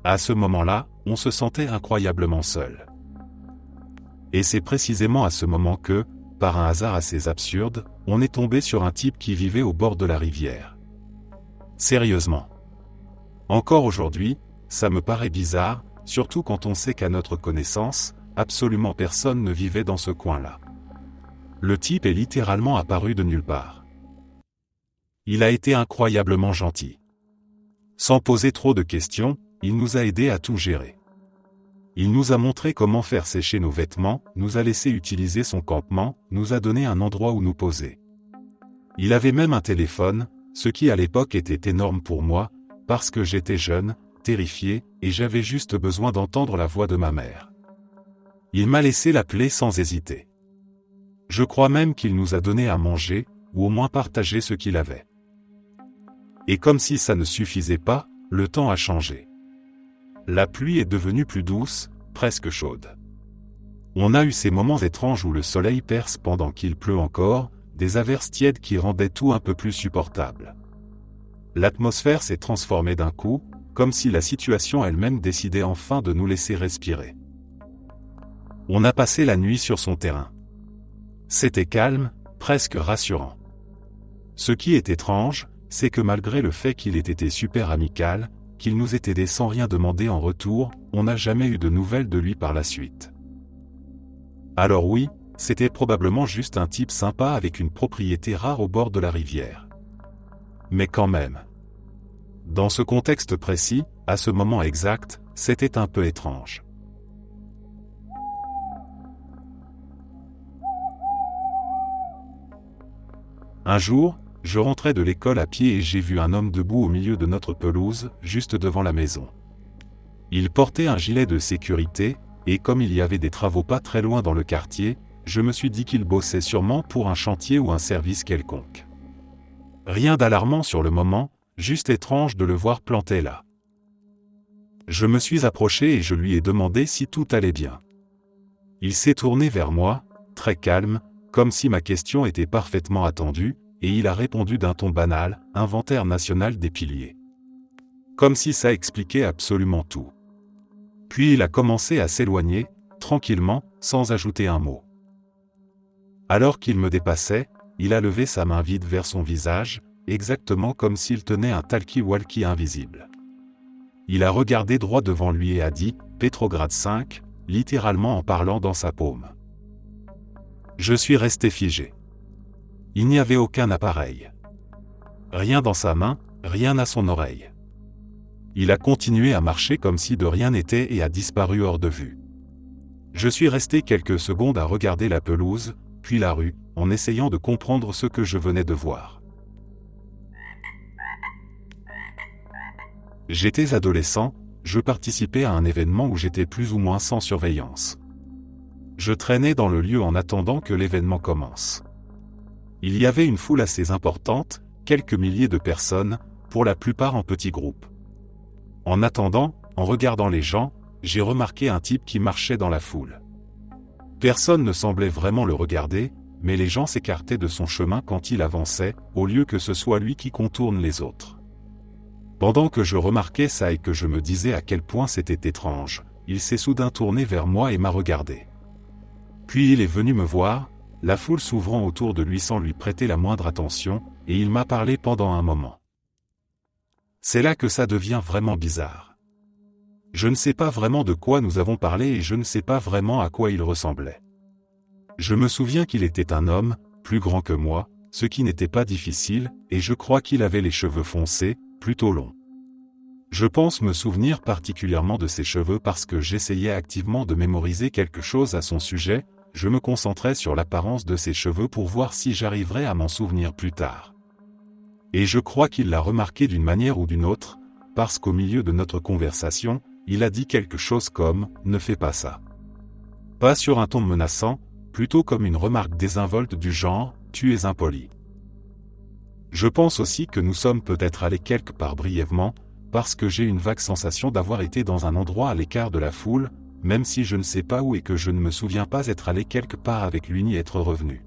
À ce moment-là, on se sentait incroyablement seul. Et c'est précisément à ce moment que, par un hasard assez absurde, on est tombé sur un type qui vivait au bord de la rivière. Sérieusement. Encore aujourd'hui, ça me paraît bizarre, surtout quand on sait qu'à notre connaissance, absolument personne ne vivait dans ce coin-là. Le type est littéralement apparu de nulle part. Il a été incroyablement gentil. Sans poser trop de questions, il nous a aidés à tout gérer. Il nous a montré comment faire sécher nos vêtements, nous a laissé utiliser son campement, nous a donné un endroit où nous poser. Il avait même un téléphone, ce qui à l'époque était énorme pour moi, parce que j'étais jeune, terrifié, et j'avais juste besoin d'entendre la voix de ma mère. Il m'a laissé l'appeler sans hésiter. Je crois même qu'il nous a donné à manger, ou au moins partagé ce qu'il avait. Et comme si ça ne suffisait pas, le temps a changé. La pluie est devenue plus douce, presque chaude. On a eu ces moments étranges où le soleil perce pendant qu'il pleut encore, des averses tièdes qui rendaient tout un peu plus supportable. L'atmosphère s'est transformée d'un coup, comme si la situation elle-même décidait enfin de nous laisser respirer. On a passé la nuit sur son terrain. C'était calme, presque rassurant. Ce qui est étrange, c'est que malgré le fait qu'il ait été super amical, qu'il nous ait aidés sans rien demander en retour, on n'a jamais eu de nouvelles de lui par la suite. Alors oui, c'était probablement juste un type sympa avec une propriété rare au bord de la rivière. Mais quand même. Dans ce contexte précis, à ce moment exact, c'était un peu étrange. Un jour, je rentrais de l'école à pied et j'ai vu un homme debout au milieu de notre pelouse, juste devant la maison. Il portait un gilet de sécurité, et comme il y avait des travaux pas très loin dans le quartier, je me suis dit qu'il bossait sûrement pour un chantier ou un service quelconque. Rien d'alarmant sur le moment, juste étrange de le voir planté là. Je me suis approché et je lui ai demandé si tout allait bien. Il s'est tourné vers moi, très calme, comme si ma question était parfaitement attendue, et il a répondu d'un ton banal, inventaire national des piliers. Comme si ça expliquait absolument tout. Puis il a commencé à s'éloigner, tranquillement, sans ajouter un mot. Alors qu'il me dépassait, il a levé sa main vide vers son visage, exactement comme s'il tenait un talkie-walkie invisible. Il a regardé droit devant lui et a dit « Petrograd 5 », littéralement en parlant dans sa paume. Je suis resté figé. Il n'y avait aucun appareil. Rien dans sa main, rien à son oreille. Il a continué à marcher comme si de rien n'était et a disparu hors de vue. Je suis resté quelques secondes à regarder la pelouse, puis la rue, en essayant de comprendre ce que je venais de voir. J'étais adolescent, je participais à un événement où j'étais plus ou moins sans surveillance. Je traînais dans le lieu en attendant que l'événement commence. Il y avait une foule assez importante, quelques milliers de personnes, pour la plupart en petits groupes. En attendant, en regardant les gens, j'ai remarqué un type qui marchait dans la foule. Personne ne semblait vraiment le regarder, mais les gens s'écartaient de son chemin quand il avançait, au lieu que ce soit lui qui contourne les autres. Pendant que je remarquais ça et que je me disais à quel point c'était étrange, il s'est soudain tourné vers moi et m'a regardé. Puis il est venu me voir, la foule s'ouvrant autour de lui sans lui prêter la moindre attention, et il m'a parlé pendant un moment. C'est là que ça devient vraiment bizarre. Je ne sais pas vraiment de quoi nous avons parlé et je ne sais pas vraiment à quoi il ressemblait. Je me souviens qu'il était un homme, plus grand que moi, ce qui n'était pas difficile, et je crois qu'il avait les cheveux foncés, plutôt longs. Je pense me souvenir particulièrement de ses cheveux parce que j'essayais activement de mémoriser quelque chose à son sujet, je me concentrais sur l'apparence de ses cheveux pour voir si j'arriverais à m'en souvenir plus tard. Et je crois qu'il l'a remarqué d'une manière ou d'une autre, parce qu'au milieu de notre conversation, il a dit quelque chose comme « Ne fais pas ça ». Pas sur un ton menaçant, plutôt comme une remarque désinvolte du genre « Tu es impoli ». Je pense aussi que nous sommes peut-être allés quelque part brièvement, parce que j'ai une vague sensation d'avoir été dans un endroit à l'écart de la foule, même si je ne sais pas où et que je ne me souviens pas être allé quelque part avec lui ni être revenu.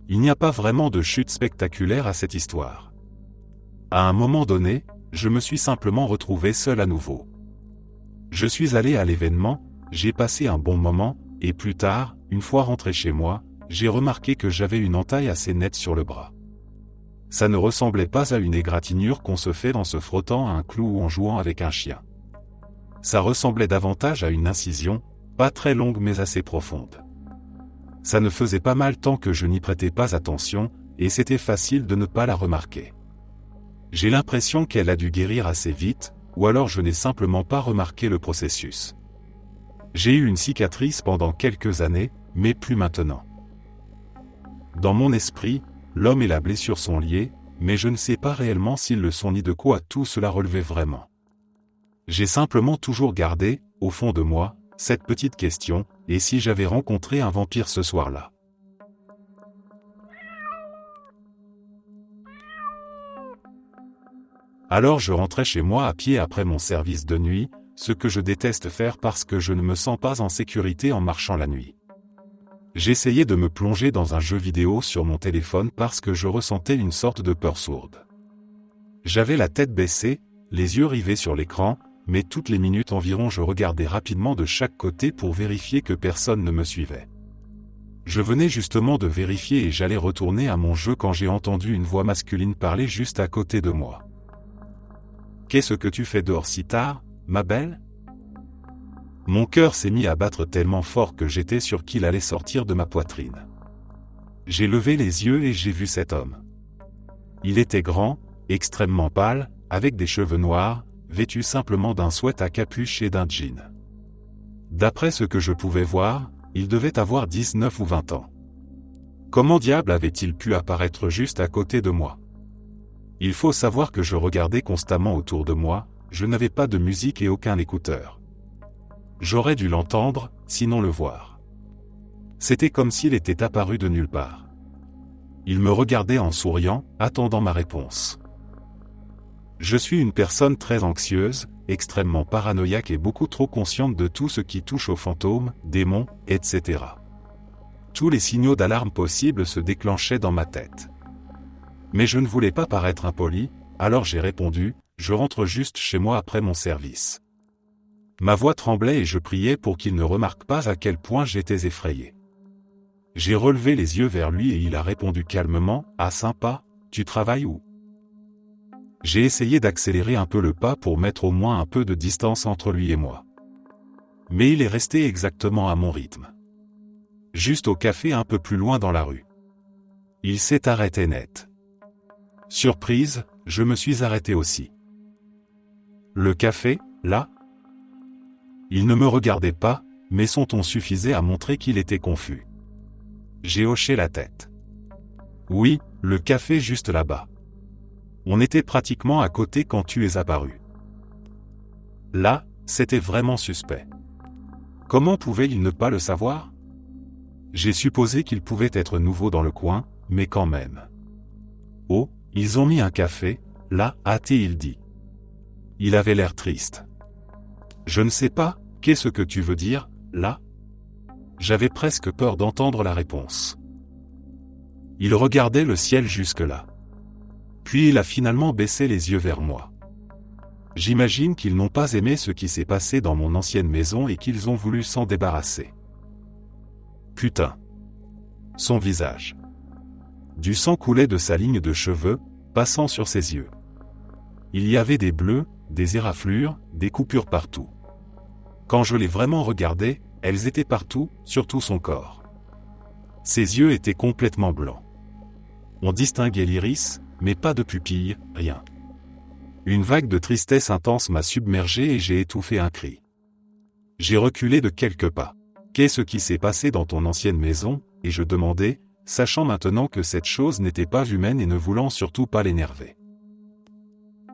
Il n'y a pas vraiment de chute spectaculaire à cette histoire. À un moment donné, je me suis simplement retrouvé seul à nouveau. Je suis allé à l'événement, j'ai passé un bon moment, et plus tard, une fois rentré chez moi, j'ai remarqué que j'avais une entaille assez nette sur le bras. Ça ne ressemblait pas à une égratignure qu'on se fait en se frottant à un clou ou en jouant avec un chien. Ça ressemblait davantage à une incision, pas très longue mais assez profonde. Ça ne faisait pas mal tant que je n'y prêtais pas attention, et c'était facile de ne pas la remarquer. J'ai l'impression qu'elle a dû guérir assez vite, ou alors je n'ai simplement pas remarqué le processus. J'ai eu une cicatrice pendant quelques années, mais plus maintenant. Dans mon esprit, l'homme et la blessure sont liés, mais je ne sais pas réellement s'ils le sont ni de quoi tout cela relevait vraiment. J'ai simplement toujours gardé, au fond de moi, cette petite question, et si j'avais rencontré un vampire ce soir-là ? Alors je rentrais chez moi à pied après mon service de nuit, ce que je déteste faire parce que je ne me sens pas en sécurité en marchant la nuit. J'essayais de me plonger dans un jeu vidéo sur mon téléphone parce que je ressentais une sorte de peur sourde. J'avais la tête baissée, les yeux rivés sur l'écran, mais toutes les minutes environ je regardais rapidement de chaque côté pour vérifier que personne ne me suivait. Je venais justement de vérifier et j'allais retourner à mon jeu quand j'ai entendu une voix masculine parler juste à côté de moi. « Qu'est-ce que tu fais dehors si tard, ma belle ?» Mon cœur s'est mis à battre tellement fort que j'étais sûr qu'il allait sortir de ma poitrine. J'ai levé les yeux et j'ai vu cet homme. Il était grand, extrêmement pâle, avec des cheveux noirs, vêtu simplement d'un sweat à capuche et d'un jean. D'après ce que je pouvais voir, il devait avoir 19 ou 20 ans. Comment diable avait-il pu apparaître juste à côté de moi ? Il faut savoir que je regardais constamment autour de moi, je n'avais pas de musique et aucun écouteur. J'aurais dû l'entendre, sinon le voir. C'était comme s'il était apparu de nulle part. Il me regardait en souriant, attendant ma réponse. Je suis une personne très anxieuse, extrêmement paranoïaque et beaucoup trop consciente de tout ce qui touche aux fantômes, démons, etc. Tous les signaux d'alarme possibles se déclenchaient dans ma tête. Mais je ne voulais pas paraître impoli, alors j'ai répondu, je rentre juste chez moi après mon service. Ma voix tremblait et je priais pour qu'il ne remarque pas à quel point j'étais effrayé. J'ai relevé les yeux vers lui et il a répondu calmement, « Ah sympa, tu travailles où ?» J'ai essayé d'accélérer un peu le pas pour mettre au moins un peu de distance entre lui et moi. Mais il est resté exactement à mon rythme. Juste au café un peu plus loin dans la rue. Il s'est arrêté net. Surprise, je me suis arrêté aussi. Le café, là ? Il ne me regardait pas, mais son ton suffisait à montrer qu'il était confus. J'ai hoché la tête. Oui, le café juste là-bas. On était pratiquement à côté quand tu es apparu. Là, c'était vraiment suspect. Comment pouvait-il ne pas le savoir ? J'ai supposé qu'il pouvait être nouveau dans le coin, mais quand même. Oh, ils ont mis un café, là, a-t-il dit. Il avait l'air triste. Je ne sais pas, qu'est-ce que tu veux dire, là ? J'avais presque peur d'entendre la réponse. Il regardait le ciel jusque-là. Puis il a finalement baissé les yeux vers moi. J'imagine qu'ils n'ont pas aimé ce qui s'est passé dans mon ancienne maison et qu'ils ont voulu s'en débarrasser. Putain. Son visage. Du sang coulait de sa ligne de cheveux, passant sur ses yeux. Il y avait des bleus, des éraflures, des coupures partout. Quand je l'ai vraiment regardé, elles étaient partout, sur tout son corps. Ses yeux étaient complètement blancs. On distinguait l'iris, mais pas de pupille, rien. Une vague de tristesse intense m'a submergé et j'ai étouffé un cri. J'ai reculé de quelques pas. Qu'est-ce qui s'est passé dans ton ancienne maison ? Et je demandais, sachant maintenant que cette chose n'était pas humaine et ne voulant surtout pas l'énerver.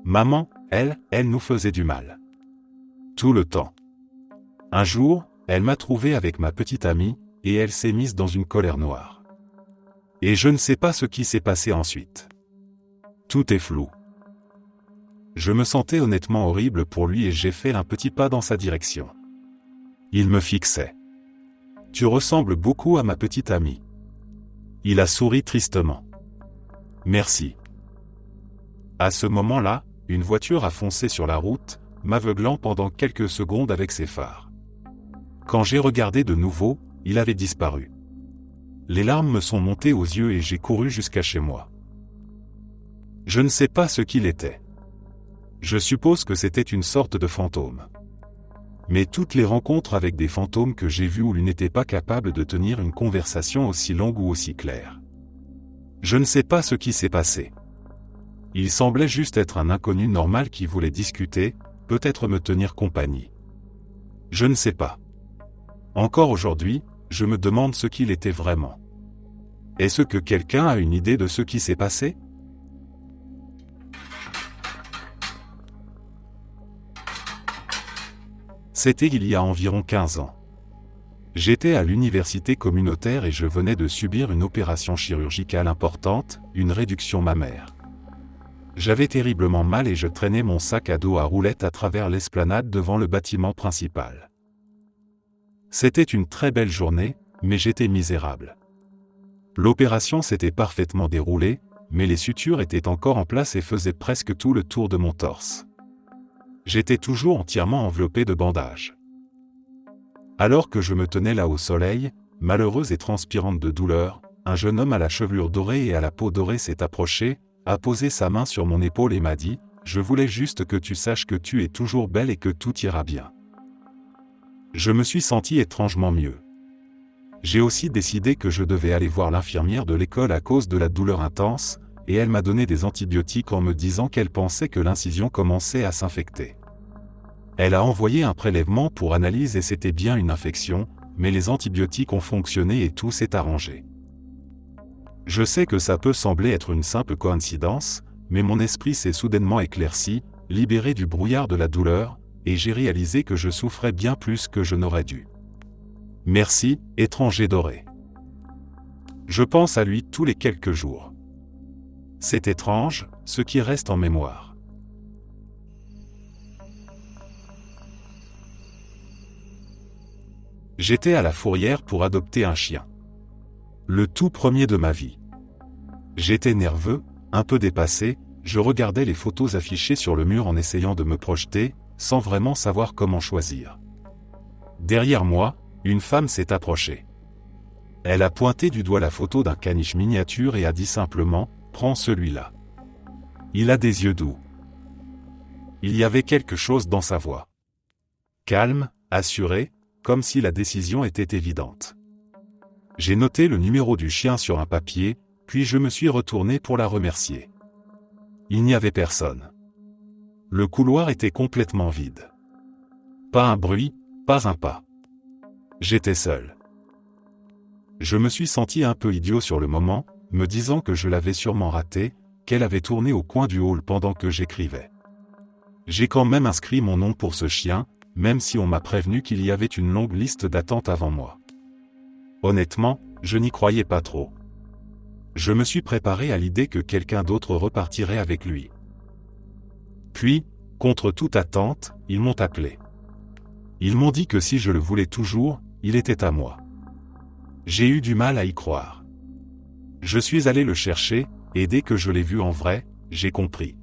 Maman, elle nous faisait du mal. Tout le temps. Un jour, elle m'a trouvé avec ma petite amie, et elle s'est mise dans une colère noire. Et je ne sais pas ce qui s'est passé ensuite. Tout est flou. Je me sentais honnêtement horrible pour lui et j'ai fait un petit pas dans sa direction. Il me fixait. « Tu ressembles beaucoup à ma petite amie. » Il a souri tristement. « Merci. » À ce moment-là, une voiture a foncé sur la route, m'aveuglant pendant quelques secondes avec ses phares. Quand j'ai regardé de nouveau, il avait disparu. Les larmes me sont montées aux yeux et j'ai couru jusqu'à chez moi. Je ne sais pas ce qu'il était. Je suppose que c'était une sorte de fantôme. Mais toutes les rencontres avec des fantômes que j'ai vus où lui n'était pas capable de tenir une conversation aussi longue ou aussi claire. Je ne sais pas ce qui s'est passé. Il semblait juste être un inconnu normal qui voulait discuter, peut-être me tenir compagnie. Je ne sais pas. Encore aujourd'hui, je me demande ce qu'il était vraiment. Est-ce que quelqu'un a une idée de ce qui s'est passé ? C'était il y a environ 15 ans. J'étais à l'université communautaire et je venais de subir une opération chirurgicale importante, une réduction mammaire. J'avais terriblement mal et je traînais mon sac à dos à roulettes à travers l'esplanade devant le bâtiment principal. C'était une très belle journée, mais j'étais misérable. L'opération s'était parfaitement déroulée, mais les sutures étaient encore en place et faisaient presque tout le tour de mon torse. J'étais toujours entièrement enveloppé de bandages. Alors que je me tenais là au soleil, malheureuse et transpirante de douleur, un jeune homme à la chevelure dorée et à la peau dorée s'est approché, a posé sa main sur mon épaule et m'a dit « Je voulais juste que tu saches que tu es toujours belle et que tout ira bien. » Je me suis senti étrangement mieux. J'ai aussi décidé que je devais aller voir l'infirmière de l'école à cause de la douleur intense, et elle m'a donné des antibiotiques en me disant qu'elle pensait que l'incision commençait à s'infecter. Elle a envoyé un prélèvement pour analyse et c'était bien une infection, mais les antibiotiques ont fonctionné et tout s'est arrangé. Je sais que ça peut sembler être une simple coïncidence, mais mon esprit s'est soudainement éclairci, libéré du brouillard de la douleur, et j'ai réalisé que je souffrais bien plus que je n'aurais dû. Merci, étranger doré. Je pense à lui tous les quelques jours. C'est étrange, ce qui reste en mémoire. J'étais à la fourrière pour adopter un chien. Le tout premier de ma vie. J'étais nerveux, un peu dépassé, je regardais les photos affichées sur le mur en essayant de me projeter, sans vraiment savoir comment choisir. Derrière moi, une femme s'est approchée. Elle a pointé du doigt la photo d'un caniche miniature et a dit simplement « Prends celui-là. Il a des yeux doux. » Il y avait quelque chose dans sa voix. Calme, assuré, comme si la décision était évidente. J'ai noté le numéro du chien sur un papier, puis je me suis retourné pour la remercier. Il n'y avait personne. Le couloir était complètement vide. Pas un bruit, pas un pas. J'étais seul. Je me suis senti un peu idiot sur le moment, me disant que je l'avais sûrement raté, qu'elle avait tourné au coin du hall pendant que j'écrivais. J'ai quand même inscrit mon nom pour ce chien, même si on m'a prévenu qu'il y avait une longue liste d'attente avant moi. Honnêtement, je n'y croyais pas trop. Je me suis préparé à l'idée que quelqu'un d'autre repartirait avec lui. Puis, contre toute attente, ils m'ont appelé. Ils m'ont dit que si je le voulais toujours, il était à moi. J'ai eu du mal à y croire. Je suis allé le chercher, et dès que je l'ai vu en vrai, j'ai compris.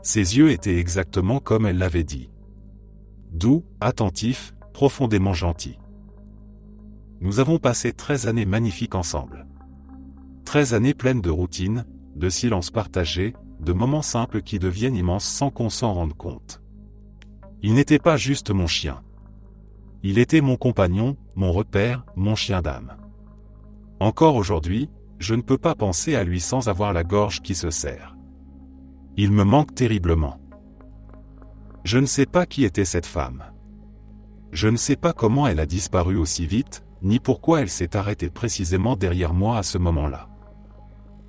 Ses yeux étaient exactement comme elle l'avait dit. Doux, attentif, profondément gentil. Nous avons passé 13 années magnifiques ensemble. 13 années pleines de routine, de silences partagés, de moments simples qui deviennent immenses sans qu'on s'en rende compte. Il n'était pas juste mon chien. Il était mon compagnon, mon repère, mon chien d'âme. Encore aujourd'hui, je ne peux pas penser à lui sans avoir la gorge qui se serre. Il me manque terriblement. Je ne sais pas qui était cette femme. Je ne sais pas comment elle a disparu aussi vite, ni pourquoi elle s'est arrêtée précisément derrière moi à ce moment-là.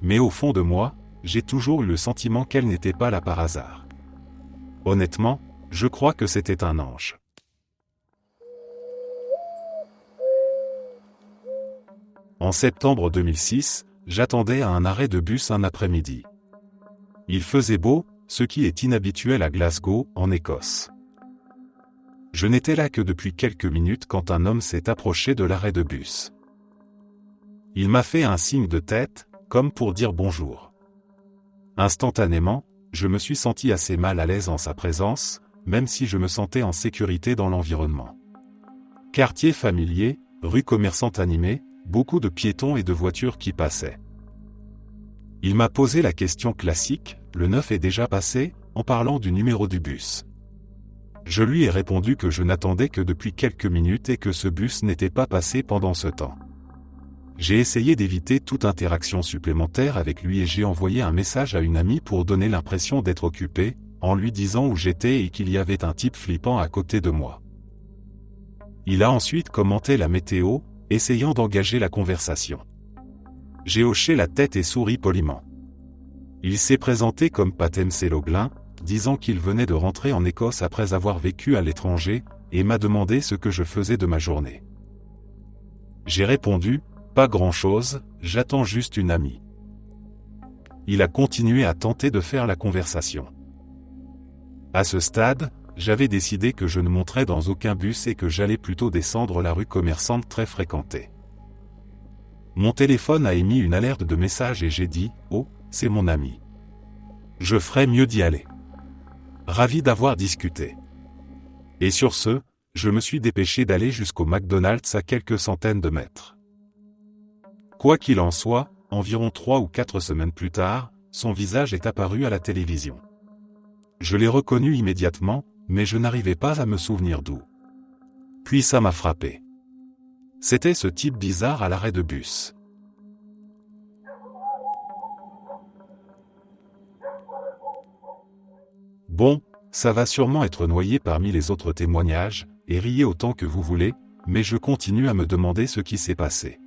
Mais au fond de moi, j'ai toujours eu le sentiment qu'elle n'était pas là par hasard. Honnêtement, je crois que c'était un ange. En septembre 2006, j'attendais à un arrêt de bus un après-midi. Il faisait beau, ce qui est inhabituel à Glasgow, en Écosse. Je n'étais là que depuis quelques minutes quand un homme s'est approché de l'arrêt de bus. Il m'a fait un signe de tête, comme pour dire bonjour. Instantanément, je me suis senti assez mal à l'aise en sa présence, même si je me sentais en sécurité dans l'environnement. Quartier familier, rue commerçante animée, beaucoup de piétons et de voitures qui passaient. Il m'a posé la question classique, le 9 est déjà passé, en parlant du numéro du bus. Je lui ai répondu que je n'attendais que depuis quelques minutes et que ce bus n'était pas passé pendant ce temps. J'ai essayé d'éviter toute interaction supplémentaire avec lui et j'ai envoyé un message à une amie pour donner l'impression d'être occupé, en lui disant où j'étais et qu'il y avait un type flippant à côté de moi. Il a ensuite commenté la météo, essayant d'engager la conversation. J'ai hoché la tête et souri poliment. Il s'est présenté comme Patem Seloglin, disant qu'il venait de rentrer en Écosse après avoir vécu à l'étranger, et m'a demandé ce que je faisais de ma journée. J'ai répondu, pas grand-chose, j'attends juste une amie. Il a continué à tenter de faire la conversation. À ce stade, j'avais décidé que je ne monterais dans aucun bus et que j'allais plutôt descendre la rue commerçante très fréquentée. Mon téléphone a émis une alerte de message et j'ai dit « Oh, c'est mon ami. Je ferais mieux d'y aller. » Ravi d'avoir discuté. Et sur ce, je me suis dépêché d'aller jusqu'au McDonald's à quelques centaines de mètres. Quoi qu'il en soit, environ 3 ou 4 semaines plus tard, son visage est apparu à la télévision. Je l'ai reconnu immédiatement, mais je n'arrivais pas à me souvenir d'où. Puis ça m'a frappé. C'était ce type bizarre à l'arrêt de bus. Bon, ça va sûrement être noyé parmi les autres témoignages, et riez autant que vous voulez, mais je continue à me demander ce qui s'est passé.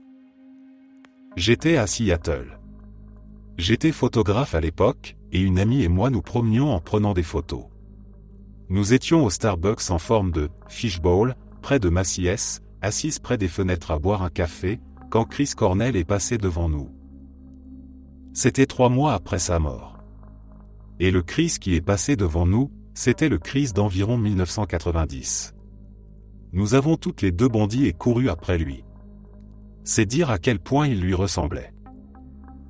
J'étais à Seattle. J'étais photographe à l'époque, et une amie et moi nous promenions en prenant des photos. Nous étions au Starbucks en forme de « fishbowl », près de Macy's, assises près des fenêtres à boire un café, quand Chris Cornell est passé devant nous. C'était 3 mois après sa mort. Et le Chris qui est passé devant nous, c'était le Chris d'environ 1990. Nous avons toutes les deux bondi et couru après lui. C'est dire à quel point il lui ressemblait.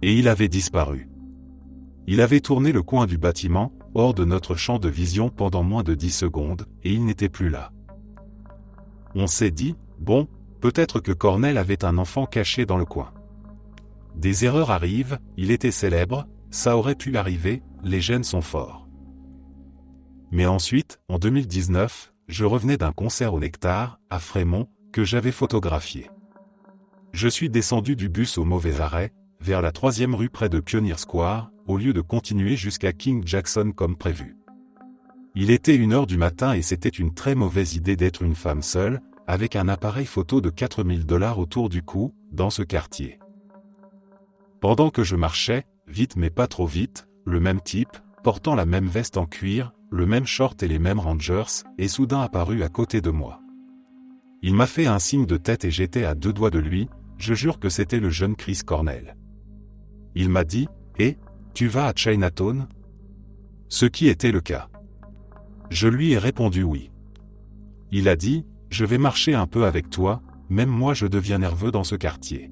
Et il avait disparu. Il avait tourné le coin du bâtiment, hors de notre champ de vision pendant moins de 10 secondes, et il n'était plus là. On s'est dit, bon, peut-être que Cornell avait un enfant caché dans le coin. Des erreurs arrivent, il était célèbre, ça aurait pu arriver, les gènes sont forts. Mais ensuite, en 2019, je revenais d'un concert au Nectar, à Fremont, que j'avais photographié. Je suis descendu du bus au mauvais arrêt, vers la 3e rue près de Pioneer Square, au lieu de continuer jusqu'à King Jackson comme prévu. Il était 1h du matin et c'était une très mauvaise idée d'être une femme seule, avec un appareil photo de $4000 autour du cou, dans ce quartier. Pendant que je marchais, vite mais pas trop vite, le même type, portant la même veste en cuir, le même short et les mêmes Rangers, est soudain apparu à côté de moi. Il m'a fait un signe de tête et j'étais à 2 doigts de lui, je jure que c'était le jeune Chris Cornell. Il m'a dit, « Eh, tu vas à Chinatown ?» Ce qui était le cas. Je lui ai répondu oui. Il a dit, « Je vais marcher un peu avec toi, même moi je deviens nerveux dans ce quartier. »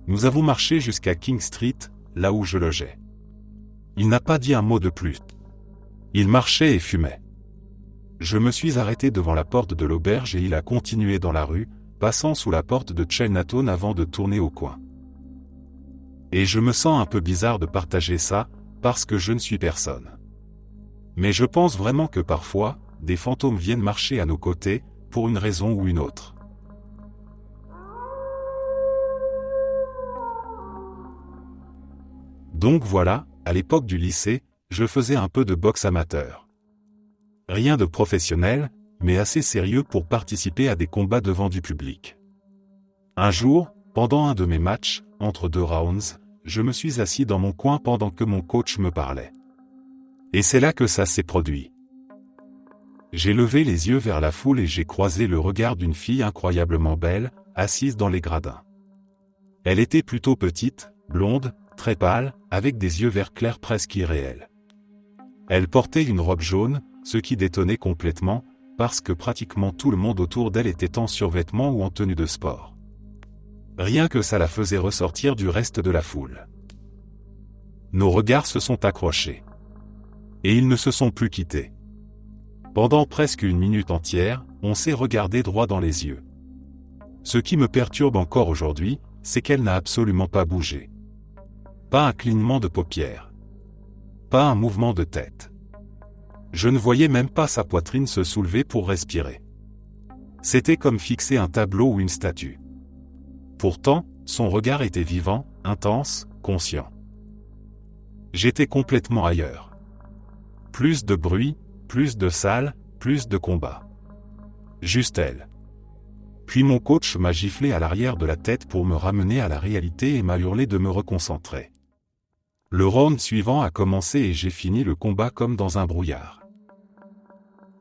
Nous avons marché jusqu'à King Street, là où je logeais. Il n'a pas dit un mot de plus. Il marchait et fumait. Je me suis arrêté devant la porte de l'auberge et il a continué dans la rue, passant sous la porte de Chinatown avant de tourner au coin. Et je me sens un peu bizarre de partager ça, parce que je ne suis personne. Mais je pense vraiment que parfois, des fantômes viennent marcher à nos côtés, pour une raison ou une autre. Donc voilà, à l'époque du lycée, je faisais un peu de boxe amateur. Rien de professionnel, mais assez sérieux pour participer à des combats devant du public. Un jour, pendant un de mes matchs, entre 2 rounds, je me suis assis dans mon coin pendant que mon coach me parlait. Et c'est là que ça s'est produit. J'ai levé les yeux vers la foule et j'ai croisé le regard d'une fille incroyablement belle, assise dans les gradins. Elle était plutôt petite, blonde, très pâle, avec des yeux verts clairs presque irréels. Elle portait une robe jaune, ce qui détonnait complètement, parce que pratiquement tout le monde autour d'elle était en survêtement ou en tenue de sport. Rien que ça la faisait ressortir du reste de la foule. Nos regards se sont accrochés. Et ils ne se sont plus quittés. Pendant presque une minute entière, on s'est regardé droit dans les yeux. Ce qui me perturbe encore aujourd'hui, c'est qu'elle n'a absolument pas bougé. Pas un clignement de paupières. Pas un mouvement de tête. Je ne voyais même pas sa poitrine se soulever pour respirer. C'était comme fixer un tableau ou une statue. Pourtant, son regard était vivant, intense, conscient. J'étais complètement ailleurs. Plus de bruit, plus de salle, plus de combat. Juste elle. Puis mon coach m'a giflé à l'arrière de la tête pour me ramener à la réalité et m'a hurlé de me reconcentrer. Le round suivant a commencé et j'ai fini le combat comme dans un brouillard.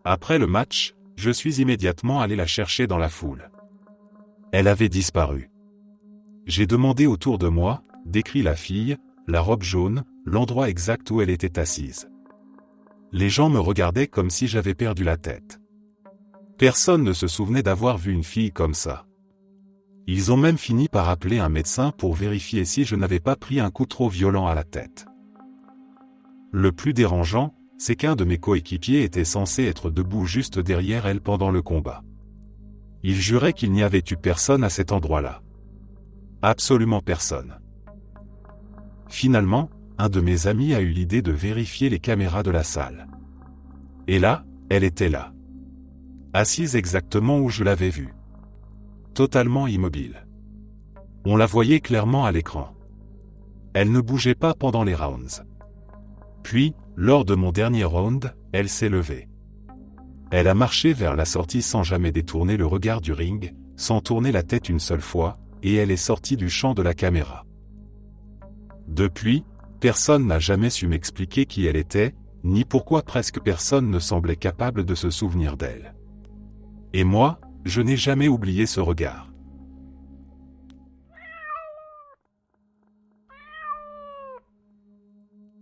Après le match, je suis immédiatement allé la chercher dans la foule. Elle avait disparu. J'ai demandé autour de moi, décrit la fille, la robe jaune, l'endroit exact où elle était assise. Les gens me regardaient comme si j'avais perdu la tête. Personne ne se souvenait d'avoir vu une fille comme ça. Ils ont même fini par appeler un médecin pour vérifier si je n'avais pas pris un coup trop violent à la tête. Le plus dérangeant, c'est qu'un de mes coéquipiers était censé être debout juste derrière elle pendant le combat. Il jurait qu'il n'y avait eu personne à cet endroit-là. Absolument personne. Finalement, un de mes amis a eu l'idée de vérifier les caméras de la salle. Et là, elle était là. Assise exactement où je l'avais vue. Totalement immobile. On la voyait clairement à l'écran. Elle ne bougeait pas pendant les rounds. Puis, lors de mon dernier round, elle s'est levée. Elle a marché vers la sortie sans jamais détourner le regard du ring, sans tourner la tête une seule fois, et elle est sortie du champ de la caméra. Depuis, personne n'a jamais su m'expliquer qui elle était, ni pourquoi presque personne ne semblait capable de se souvenir d'elle. Et moi, je n'ai jamais oublié ce regard.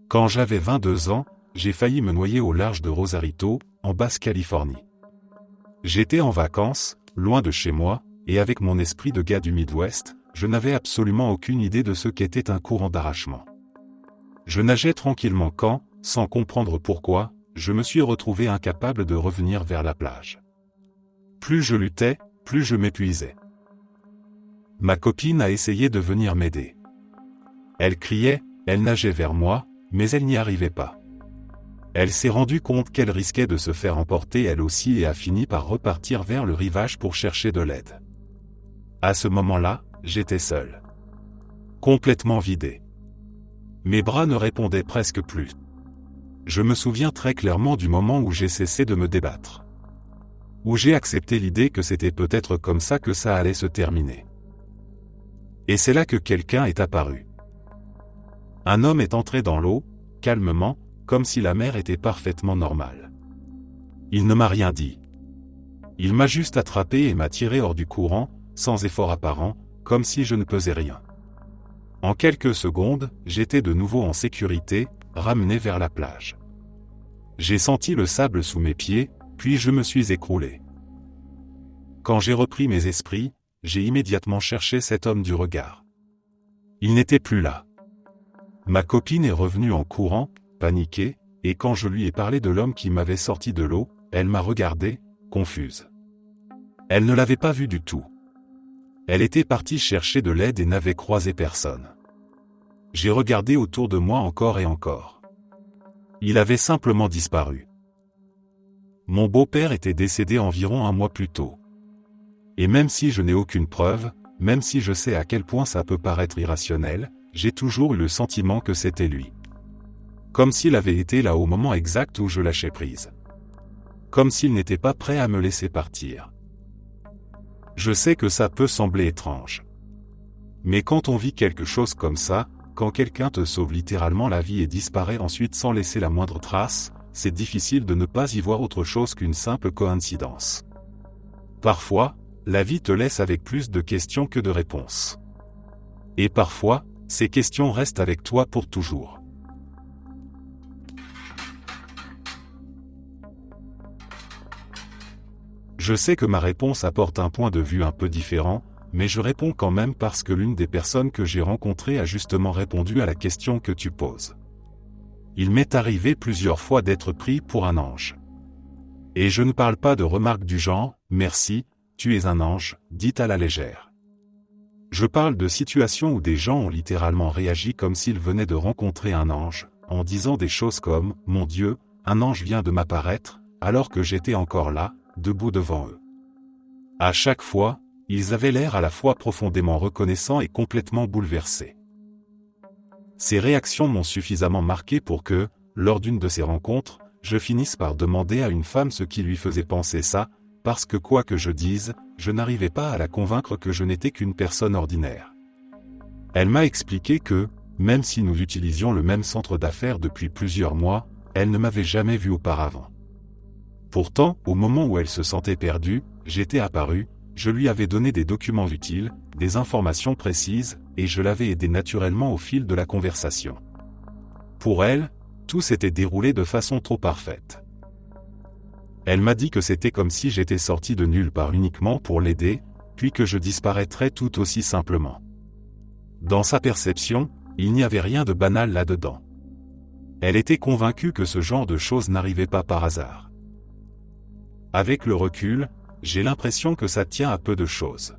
Quand j'avais 22 ans, j'ai failli me noyer au large de Rosarito, en Basse-Californie. J'étais en vacances, loin de chez moi, et avec mon esprit de gars du Midwest, je n'avais absolument aucune idée de ce qu'était un courant d'arrachement. Je nageais tranquillement quand, sans comprendre pourquoi, je me suis retrouvé incapable de revenir vers la plage. Plus je luttais, plus je m'épuisais. Ma copine a essayé de venir m'aider. Elle criait, elle nageait vers moi, mais elle n'y arrivait pas. Elle s'est rendue compte qu'elle risquait de se faire emporter elle aussi et a fini par repartir vers le rivage pour chercher de l'aide. À ce moment-là, j'étais seul. Complètement vidé. Mes bras ne répondaient presque plus. Je me souviens très clairement du moment où j'ai cessé de me débattre. Où j'ai accepté l'idée que c'était peut-être comme ça que ça allait se terminer. Et c'est là que quelqu'un est apparu. Un homme est entré dans l'eau, calmement, comme si la mer était parfaitement normale. Il ne m'a rien dit. Il m'a juste attrapé et m'a tiré hors du courant, sans effort apparent, comme si je ne pesais rien. En quelques secondes, j'étais de nouveau en sécurité, ramené vers la plage. J'ai senti le sable sous mes pieds, puis je me suis écroulé. Quand j'ai repris mes esprits, j'ai immédiatement cherché cet homme du regard. Il n'était plus là. Ma copine est revenue en courant, paniquée, et quand je lui ai parlé de l'homme qui m'avait sorti de l'eau, elle m'a regardé, confuse. Elle ne l'avait pas vu du tout. Elle était partie chercher de l'aide et n'avait croisé personne. J'ai regardé autour de moi encore et encore. Il avait simplement disparu. Mon beau-père était décédé environ un mois plus tôt. Et même si je n'ai aucune preuve, même si je sais à quel point ça peut paraître irrationnel, j'ai toujours eu le sentiment que c'était lui. Comme s'il avait été là au moment exact où je lâchais prise. Comme s'il n'était pas prêt à me laisser partir. Je sais que ça peut sembler étrange. Mais quand on vit quelque chose comme ça, quand quelqu'un te sauve littéralement la vie et disparaît ensuite sans laisser la moindre trace, c'est difficile de ne pas y voir autre chose qu'une simple coïncidence. Parfois, la vie te laisse avec plus de questions que de réponses. Et parfois, ces questions restent avec toi pour toujours. Je sais que ma réponse apporte un point de vue un peu différent, mais je réponds quand même parce que l'une des personnes que j'ai rencontrées a justement répondu à la question que tu poses. Il m'est arrivé plusieurs fois d'être pris pour un ange. Et je ne parle pas de remarques du genre « Merci, tu es un ange », dites à la légère. Je parle de situations où des gens ont littéralement réagi comme s'ils venaient de rencontrer un ange, en disant des choses comme « Mon Dieu, un ange vient de m'apparaître », alors que j'étais encore là, debout devant eux. À chaque fois, ils avaient l'air à la fois profondément reconnaissants et complètement bouleversés. Ces réactions m'ont suffisamment marqué pour que, lors d'une de ces rencontres, je finisse par demander à une femme ce qui lui faisait penser ça, parce que quoi que je dise, je n'arrivais pas à la convaincre que je n'étais qu'une personne ordinaire. Elle m'a expliqué que, même si nous utilisions le même centre d'affaires depuis plusieurs mois, elle ne m'avait jamais vu auparavant. Pourtant, au moment où elle se sentait perdue, j'étais apparu, je lui avais donné des documents utiles, des informations précises, et je l'avais aidée naturellement au fil de la conversation. Pour elle, tout s'était déroulé de façon trop parfaite. Elle m'a dit que c'était comme si j'étais sorti de nulle part uniquement pour l'aider, puis que je disparaîtrais tout aussi simplement. Dans sa perception, il n'y avait rien de banal là-dedans. Elle était convaincue que ce genre de choses n'arrivait pas par hasard. Avec le recul, j'ai l'impression que ça tient à peu de choses.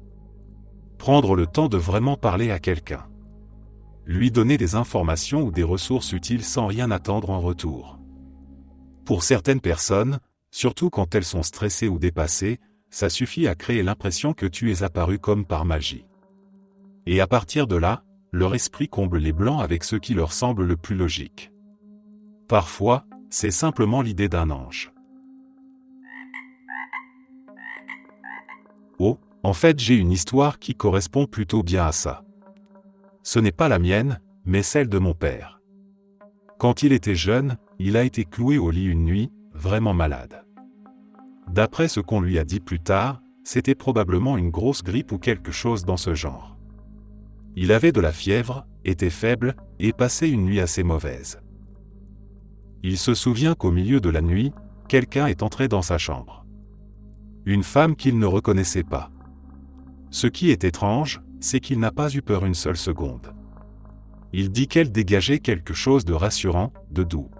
Prendre le temps de vraiment parler à quelqu'un. Lui donner des informations ou des ressources utiles sans rien attendre en retour. Pour certaines personnes, surtout quand elles sont stressées ou dépassées, ça suffit à créer l'impression que tu es apparu comme par magie. Et à partir de là, leur esprit comble les blancs avec ce qui leur semble le plus logique. Parfois, c'est simplement l'idée d'un ange. Oh, en fait j'ai une histoire qui correspond plutôt bien à ça. Ce n'est pas la mienne, mais celle de mon père. Quand il était jeune, il a été cloué au lit une nuit, vraiment malade. D'après ce qu'on lui a dit plus tard, c'était probablement une grosse grippe ou quelque chose dans ce genre. Il avait de la fièvre, était faible, et passait une nuit assez mauvaise. Il se souvient qu'au milieu de la nuit, quelqu'un est entré dans sa chambre. Une femme qu'il ne reconnaissait pas. Ce qui est étrange, c'est qu'il n'a pas eu peur une seule seconde. Il dit qu'elle dégageait quelque chose de rassurant, de doux.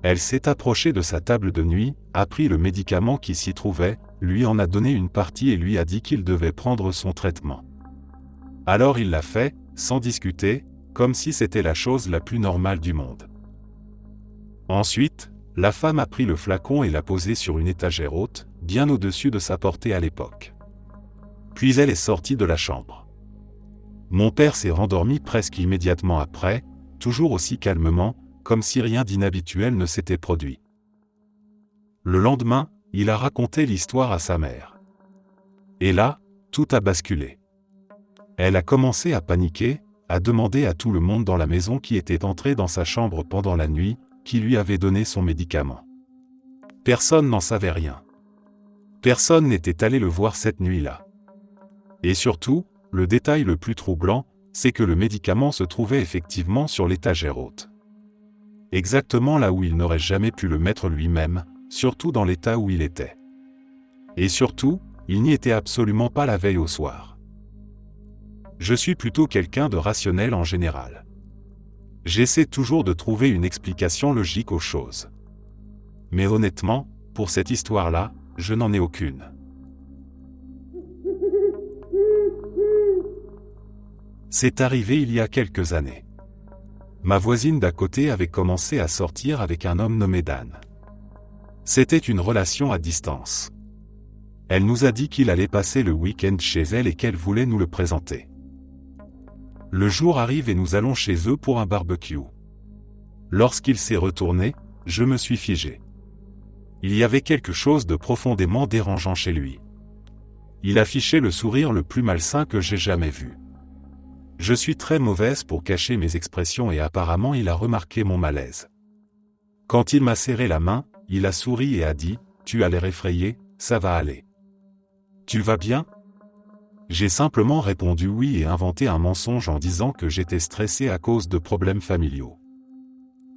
Elle s'est approchée de sa table de nuit, a pris le médicament qui s'y trouvait, lui en a donné une partie et lui a dit qu'il devait prendre son traitement. Alors il l'a fait, sans discuter, comme si c'était la chose la plus normale du monde. Ensuite, la femme a pris le flacon et l'a posé sur une étagère haute, bien au-dessus de sa portée à l'époque. Puis elle est sortie de la chambre. Mon père s'est rendormi presque immédiatement après, toujours aussi calmement, comme si rien d'inhabituel ne s'était produit. Le lendemain, il a raconté l'histoire à sa mère. Et là, tout a basculé. Elle a commencé à paniquer, à demander à tout le monde dans la maison qui était entré dans sa chambre pendant la nuit, qui lui avait donné son médicament. Personne n'en savait rien. Personne n'était allé le voir cette nuit-là. Et surtout, le détail le plus troublant, c'est que le médicament se trouvait effectivement sur l'étagère haute. Exactement là où il n'aurait jamais pu le mettre lui-même, surtout dans l'état où il était. Et surtout, il n'y était absolument pas la veille au soir. Je suis plutôt quelqu'un de rationnel en général. J'essaie toujours de trouver une explication logique aux choses. Mais honnêtement, pour cette histoire-là, je n'en ai aucune. C'est arrivé il y a quelques années. Ma voisine d'à côté avait commencé à sortir avec un homme nommé Dan. C'était une relation à distance. Elle nous a dit qu'il allait passer le week-end chez elle et qu'elle voulait nous le présenter. Le jour arrive et nous allons chez eux pour un barbecue. Lorsqu'il s'est retourné, je me suis figé. Il y avait quelque chose de profondément dérangeant chez lui. Il affichait le sourire le plus malsain que j'ai jamais vu. Je suis très mauvaise pour cacher mes expressions et apparemment il a remarqué mon malaise. Quand il m'a serré la main, il a souri et a dit « Tu as l'air effrayé, ça va aller. Tu vas bien ?» J'ai simplement répondu oui et inventé un mensonge en disant que j'étais stressé à cause de problèmes familiaux.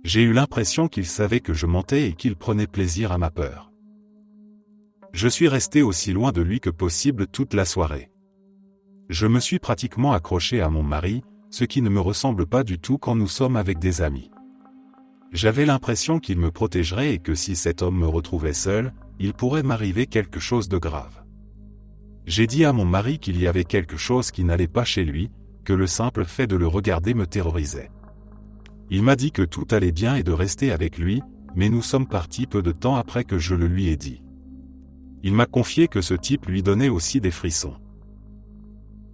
J'ai eu l'impression qu'il savait que je mentais et qu'il prenait plaisir à ma peur. Je suis resté aussi loin de lui que possible toute la soirée. Je me suis pratiquement accroché à mon mari, ce qui ne me ressemble pas du tout quand nous sommes avec des amis. J'avais l'impression qu'il me protégerait et que si cet homme me retrouvait seul, il pourrait m'arriver quelque chose de grave. J'ai dit à mon mari qu'il y avait quelque chose qui n'allait pas chez lui, que le simple fait de le regarder me terrorisait. Il m'a dit que tout allait bien et de rester avec lui, mais nous sommes partis peu de temps après que je le lui ai dit. Il m'a confié que ce type lui donnait aussi des frissons.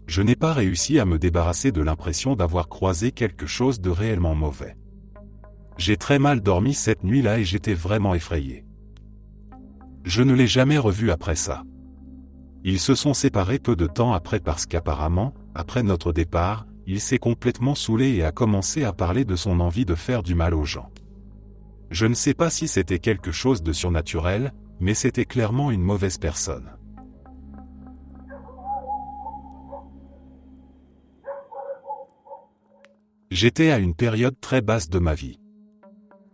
Je n'ai pas réussi à me débarrasser de l'impression d'avoir croisé quelque chose de réellement mauvais. J'ai très mal dormi cette nuit-là et j'étais vraiment effrayé. Je ne l'ai jamais revu après ça. Ils se sont séparés peu de temps après parce qu'apparemment, après notre départ, il s'est complètement saoulé et a commencé à parler de son envie de faire du mal aux gens. Je ne sais pas si c'était quelque chose de surnaturel, mais c'était clairement une mauvaise personne. J'étais à une période très basse de ma vie.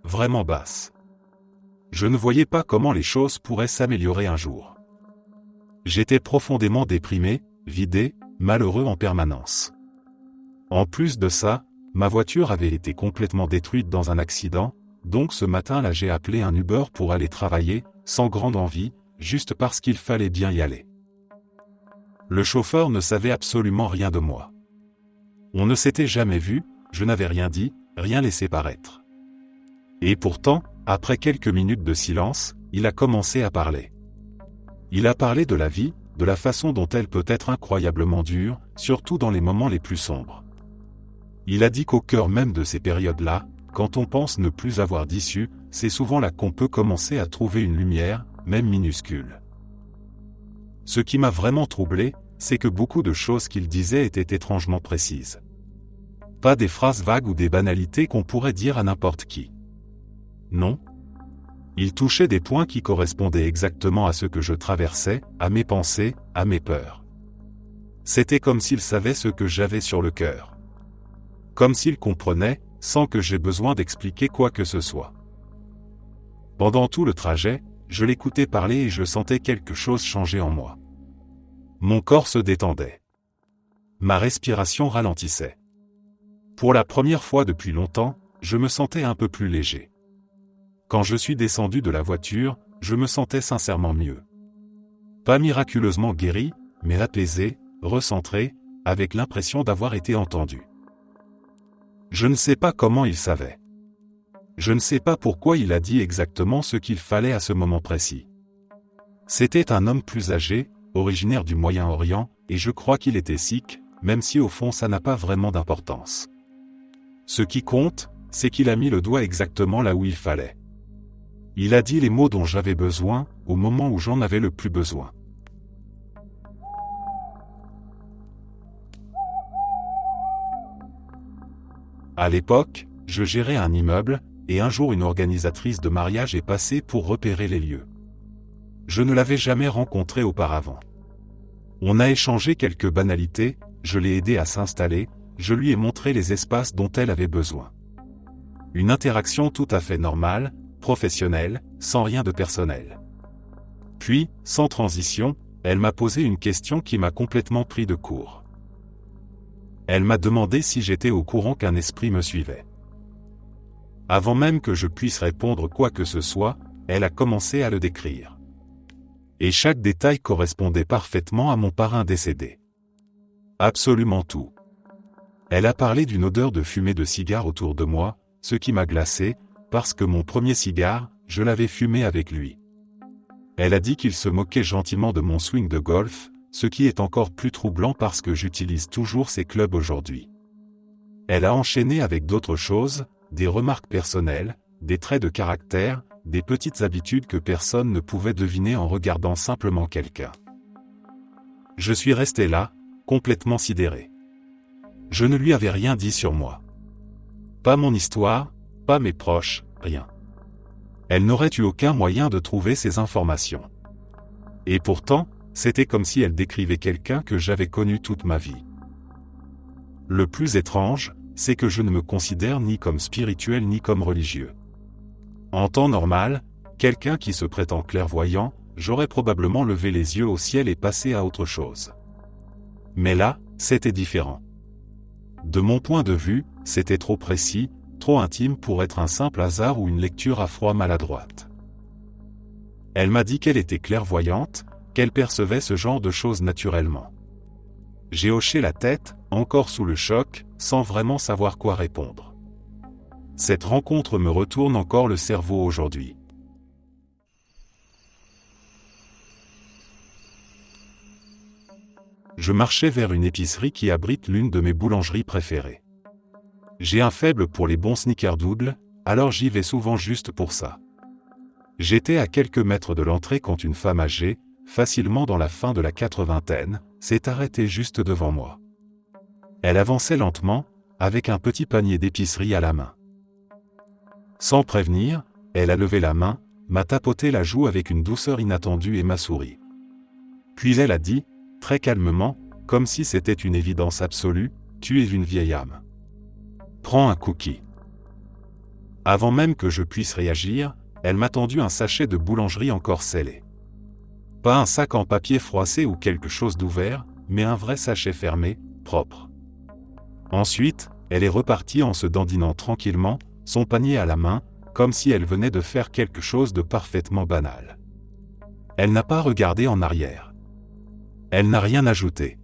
Vraiment basse. Je ne voyais pas comment les choses pourraient s'améliorer un jour. J'étais profondément déprimé, vidé, malheureux en permanence. En plus de ça, ma voiture avait été complètement détruite dans un accident, donc ce matin-là j'ai appelé un Uber pour aller travailler, sans grande envie, juste parce qu'il fallait bien y aller. Le chauffeur ne savait absolument rien de moi. On ne s'était jamais vu, je n'avais rien dit, rien laissé paraître. Et pourtant, après quelques minutes de silence, il a commencé à parler. Il a parlé de la vie, de la façon dont elle peut être incroyablement dure, surtout dans les moments les plus sombres. Il a dit qu'au cœur même de ces périodes-là, quand on pense ne plus avoir d'issue, c'est souvent là qu'on peut commencer à trouver une lumière, même minuscule. Ce qui m'a vraiment troublé, c'est que beaucoup de choses qu'il disait étaient étrangement précises. Pas des phrases vagues ou des banalités qu'on pourrait dire à n'importe qui. Non. Il touchait des points qui correspondaient exactement à ce que je traversais, à mes pensées, à mes peurs. C'était comme s'il savait ce que j'avais sur le cœur. Comme s'il comprenait, sans que j'aie besoin d'expliquer quoi que ce soit. Pendant tout le trajet, je l'écoutais parler et je sentais quelque chose changer en moi. Mon corps se détendait. Ma respiration ralentissait. Pour la première fois depuis longtemps, je me sentais un peu plus léger. Quand je suis descendu de la voiture, je me sentais sincèrement mieux. Pas miraculeusement guéri, mais apaisé, recentré, avec l'impression d'avoir été entendu. Je ne sais pas comment il savait. Je ne sais pas pourquoi il a dit exactement ce qu'il fallait à ce moment précis. C'était un homme plus âgé, originaire du Moyen-Orient, et je crois qu'il était sikh, même si au fond ça n'a pas vraiment d'importance. Ce qui compte, c'est qu'il a mis le doigt exactement là où il fallait. Il a dit les mots dont j'avais besoin, au moment où j'en avais le plus besoin. À l'époque, je gérais un immeuble, et un jour une organisatrice de mariage est passée pour repérer les lieux. Je ne l'avais jamais rencontrée auparavant. On a échangé quelques banalités, je l'ai aidée à s'installer, je lui ai montré les espaces dont elle avait besoin. Une interaction tout à fait normale, professionnelle, sans rien de personnel. Puis, sans transition, elle m'a posé une question qui m'a complètement pris de court. Elle m'a demandé si j'étais au courant qu'un esprit me suivait. Avant même que je puisse répondre quoi que ce soit, elle a commencé à le décrire. Et chaque détail correspondait parfaitement à mon parrain décédé. Absolument tout. Elle a parlé d'une odeur de fumée de cigare autour de moi, ce qui m'a glacé, parce que mon premier cigare, je l'avais fumé avec lui. Elle a dit qu'il se moquait gentiment de mon swing de golf, ce qui est encore plus troublant parce que j'utilise toujours ces clubs aujourd'hui. Elle a enchaîné avec d'autres choses, des remarques personnelles, des traits de caractère, des petites habitudes que personne ne pouvait deviner en regardant simplement quelqu'un. Je suis resté là, complètement sidéré. Je ne lui avais rien dit sur moi. Pas mon histoire, pas mes proches, rien. Elle n'aurait eu aucun moyen de trouver ces informations. Et pourtant, c'était comme si elle décrivait quelqu'un que j'avais connu toute ma vie. Le plus étrange, c'est que je ne me considère ni comme spirituel ni comme religieux. En temps normal, quelqu'un qui se prétend clairvoyant, j'aurais probablement levé les yeux au ciel et passé à autre chose. Mais là, c'était différent. De mon point de vue, c'était trop précis, trop intime pour être un simple hasard ou une lecture à froid maladroite. Elle m'a dit qu'elle était clairvoyante, qu'elle percevait ce genre de choses naturellement. J'ai hoché la tête, encore sous le choc, sans vraiment savoir quoi répondre. Cette rencontre me retourne encore le cerveau aujourd'hui. Je marchais vers une épicerie qui abrite l'une de mes boulangeries préférées. J'ai un faible pour les bons snickerdoodles, alors j'y vais souvent juste pour ça. J'étais à quelques mètres de l'entrée quand une femme âgée, facilement dans la fin de la 80aine, s'est arrêtée juste devant moi. Elle avançait lentement, avec un petit panier d'épicerie à la main. Sans prévenir, elle a levé la main, m'a tapoté la joue avec une douceur inattendue et m'a souri. Puis elle a dit, très calmement, comme si c'était une évidence absolue, « Tu es une vieille âme. Prends un cookie. » Avant même que je puisse réagir, elle m'a tendu un sachet de boulangerie encore scellé. Pas un sac en papier froissé ou quelque chose d'ouvert, mais un vrai sachet fermé, propre. Ensuite, elle est repartie en se dandinant tranquillement, son panier à la main, comme si elle venait de faire quelque chose de parfaitement banal. Elle n'a pas regardé en arrière. Elle n'a rien ajouté.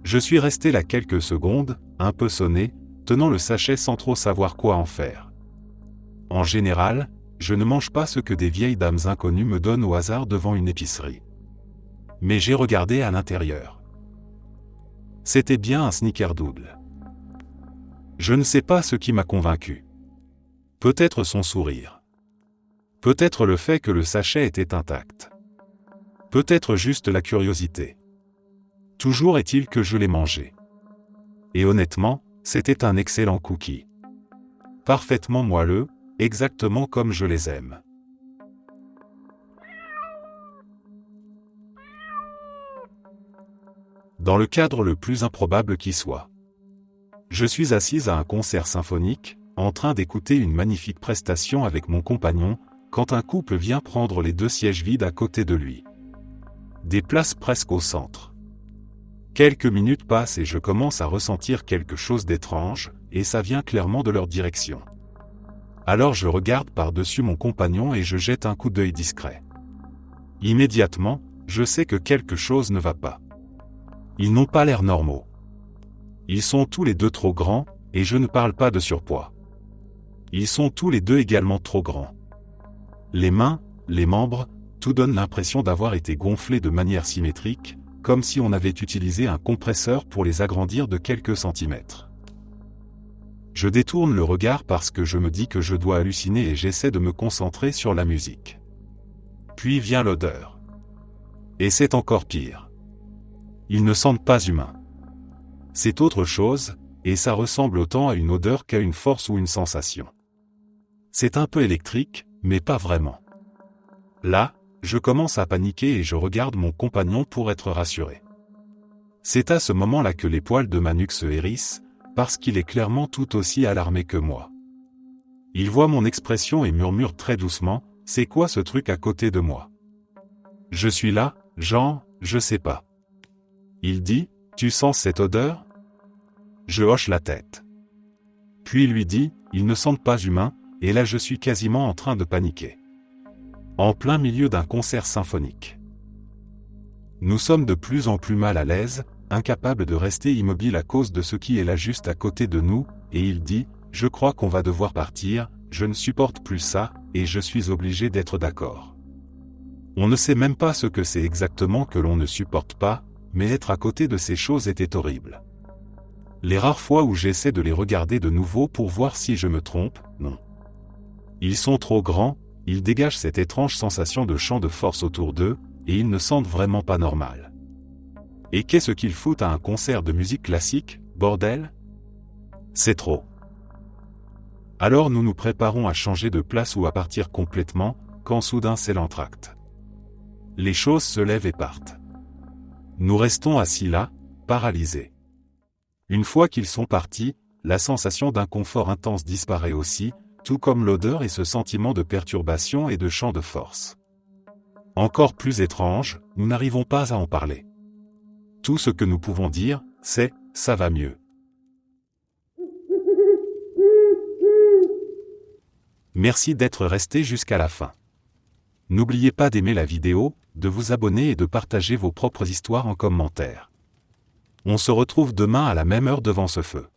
Je suis resté là quelques secondes, un peu sonné, tenant le sachet sans trop savoir quoi en faire. En général, je ne mange pas ce que des vieilles dames inconnues me donnent au hasard devant une épicerie. Mais j'ai regardé à l'intérieur. C'était bien un snickerdoodle. Je ne sais pas ce qui m'a convaincu. Peut-être son sourire. Peut-être le fait que le sachet était intact. Peut-être juste la curiosité. Toujours est-il que je l'ai mangé. Et honnêtement, c'était un excellent cookie. Parfaitement moelleux, exactement comme je les aime. Dans le cadre le plus improbable qui soit. Je suis assise à un concert symphonique, en train d'écouter une magnifique prestation avec mon compagnon, quand un couple vient prendre les 2 sièges vides à côté de lui. Des places presque au centre. Quelques minutes passent et je commence à ressentir quelque chose d'étrange, et ça vient clairement de leur direction. Alors je regarde par-dessus mon compagnon et je jette un coup d'œil discret. Immédiatement, je sais que quelque chose ne va pas. Ils n'ont pas l'air normaux. Ils sont tous les deux trop grands, et je ne parle pas de surpoids. Ils sont tous les deux également trop grands. Les mains, les membres, tout donne l'impression d'avoir été gonflés de manière symétrique, comme si on avait utilisé un compresseur pour les agrandir de quelques centimètres. Je détourne le regard parce que je me dis que je dois halluciner et j'essaie de me concentrer sur la musique. Puis vient l'odeur. Et c'est encore pire. Ils ne sentent pas humains. C'est autre chose, et ça ressemble autant à une odeur qu'à une force ou une sensation. C'est un peu électrique, mais pas vraiment. Là, je commence à paniquer et je regarde mon compagnon pour être rassuré. C'est à ce moment-là que les poils de ma nuque se hérissent, parce qu'il est clairement tout aussi alarmé que moi. Il voit mon expression et murmure très doucement, « C'est quoi ce truc à côté de moi ?» Je suis là, genre, je sais pas. Il dit, « Tu sens cette odeur ?» Je hoche la tête. Puis il lui dit, « Ils ne sentent pas humains », et là je suis quasiment en train de paniquer. En plein milieu d'un concert symphonique. Nous sommes de plus en plus mal à l'aise, incapables de rester immobiles à cause de ce qui est là juste à côté de nous, et il dit, « Je crois qu'on va devoir partir, je ne supporte plus ça, et je suis obligé d'être d'accord. » On ne sait même pas ce que c'est exactement que l'on ne supporte pas, mais être à côté de ces choses était horrible. Les rares fois où j'essaie de les regarder de nouveau pour voir si je me trompe, non. Ils sont trop grands, ils dégagent cette étrange sensation de champ de force autour d'eux, et ils ne sentent vraiment pas normal. Et qu'est-ce qu'ils foutent à un concert de musique classique, bordel ? C'est trop. Alors nous nous préparons à changer de place ou à partir complètement, quand soudain c'est l'entracte. Les choses se lèvent et partent. Nous restons assis là, paralysés. Une fois qu'ils sont partis, la sensation d'inconfort intense disparaît aussi, tout comme l'odeur et ce sentiment de perturbation et de champ de force. Encore plus étrange, nous n'arrivons pas à en parler. Tout ce que nous pouvons dire, c'est « ça va mieux ». Merci d'être resté jusqu'à la fin. N'oubliez pas d'aimer la vidéo, de vous abonner et de partager vos propres histoires en commentaire. On se retrouve demain à la même heure devant ce feu.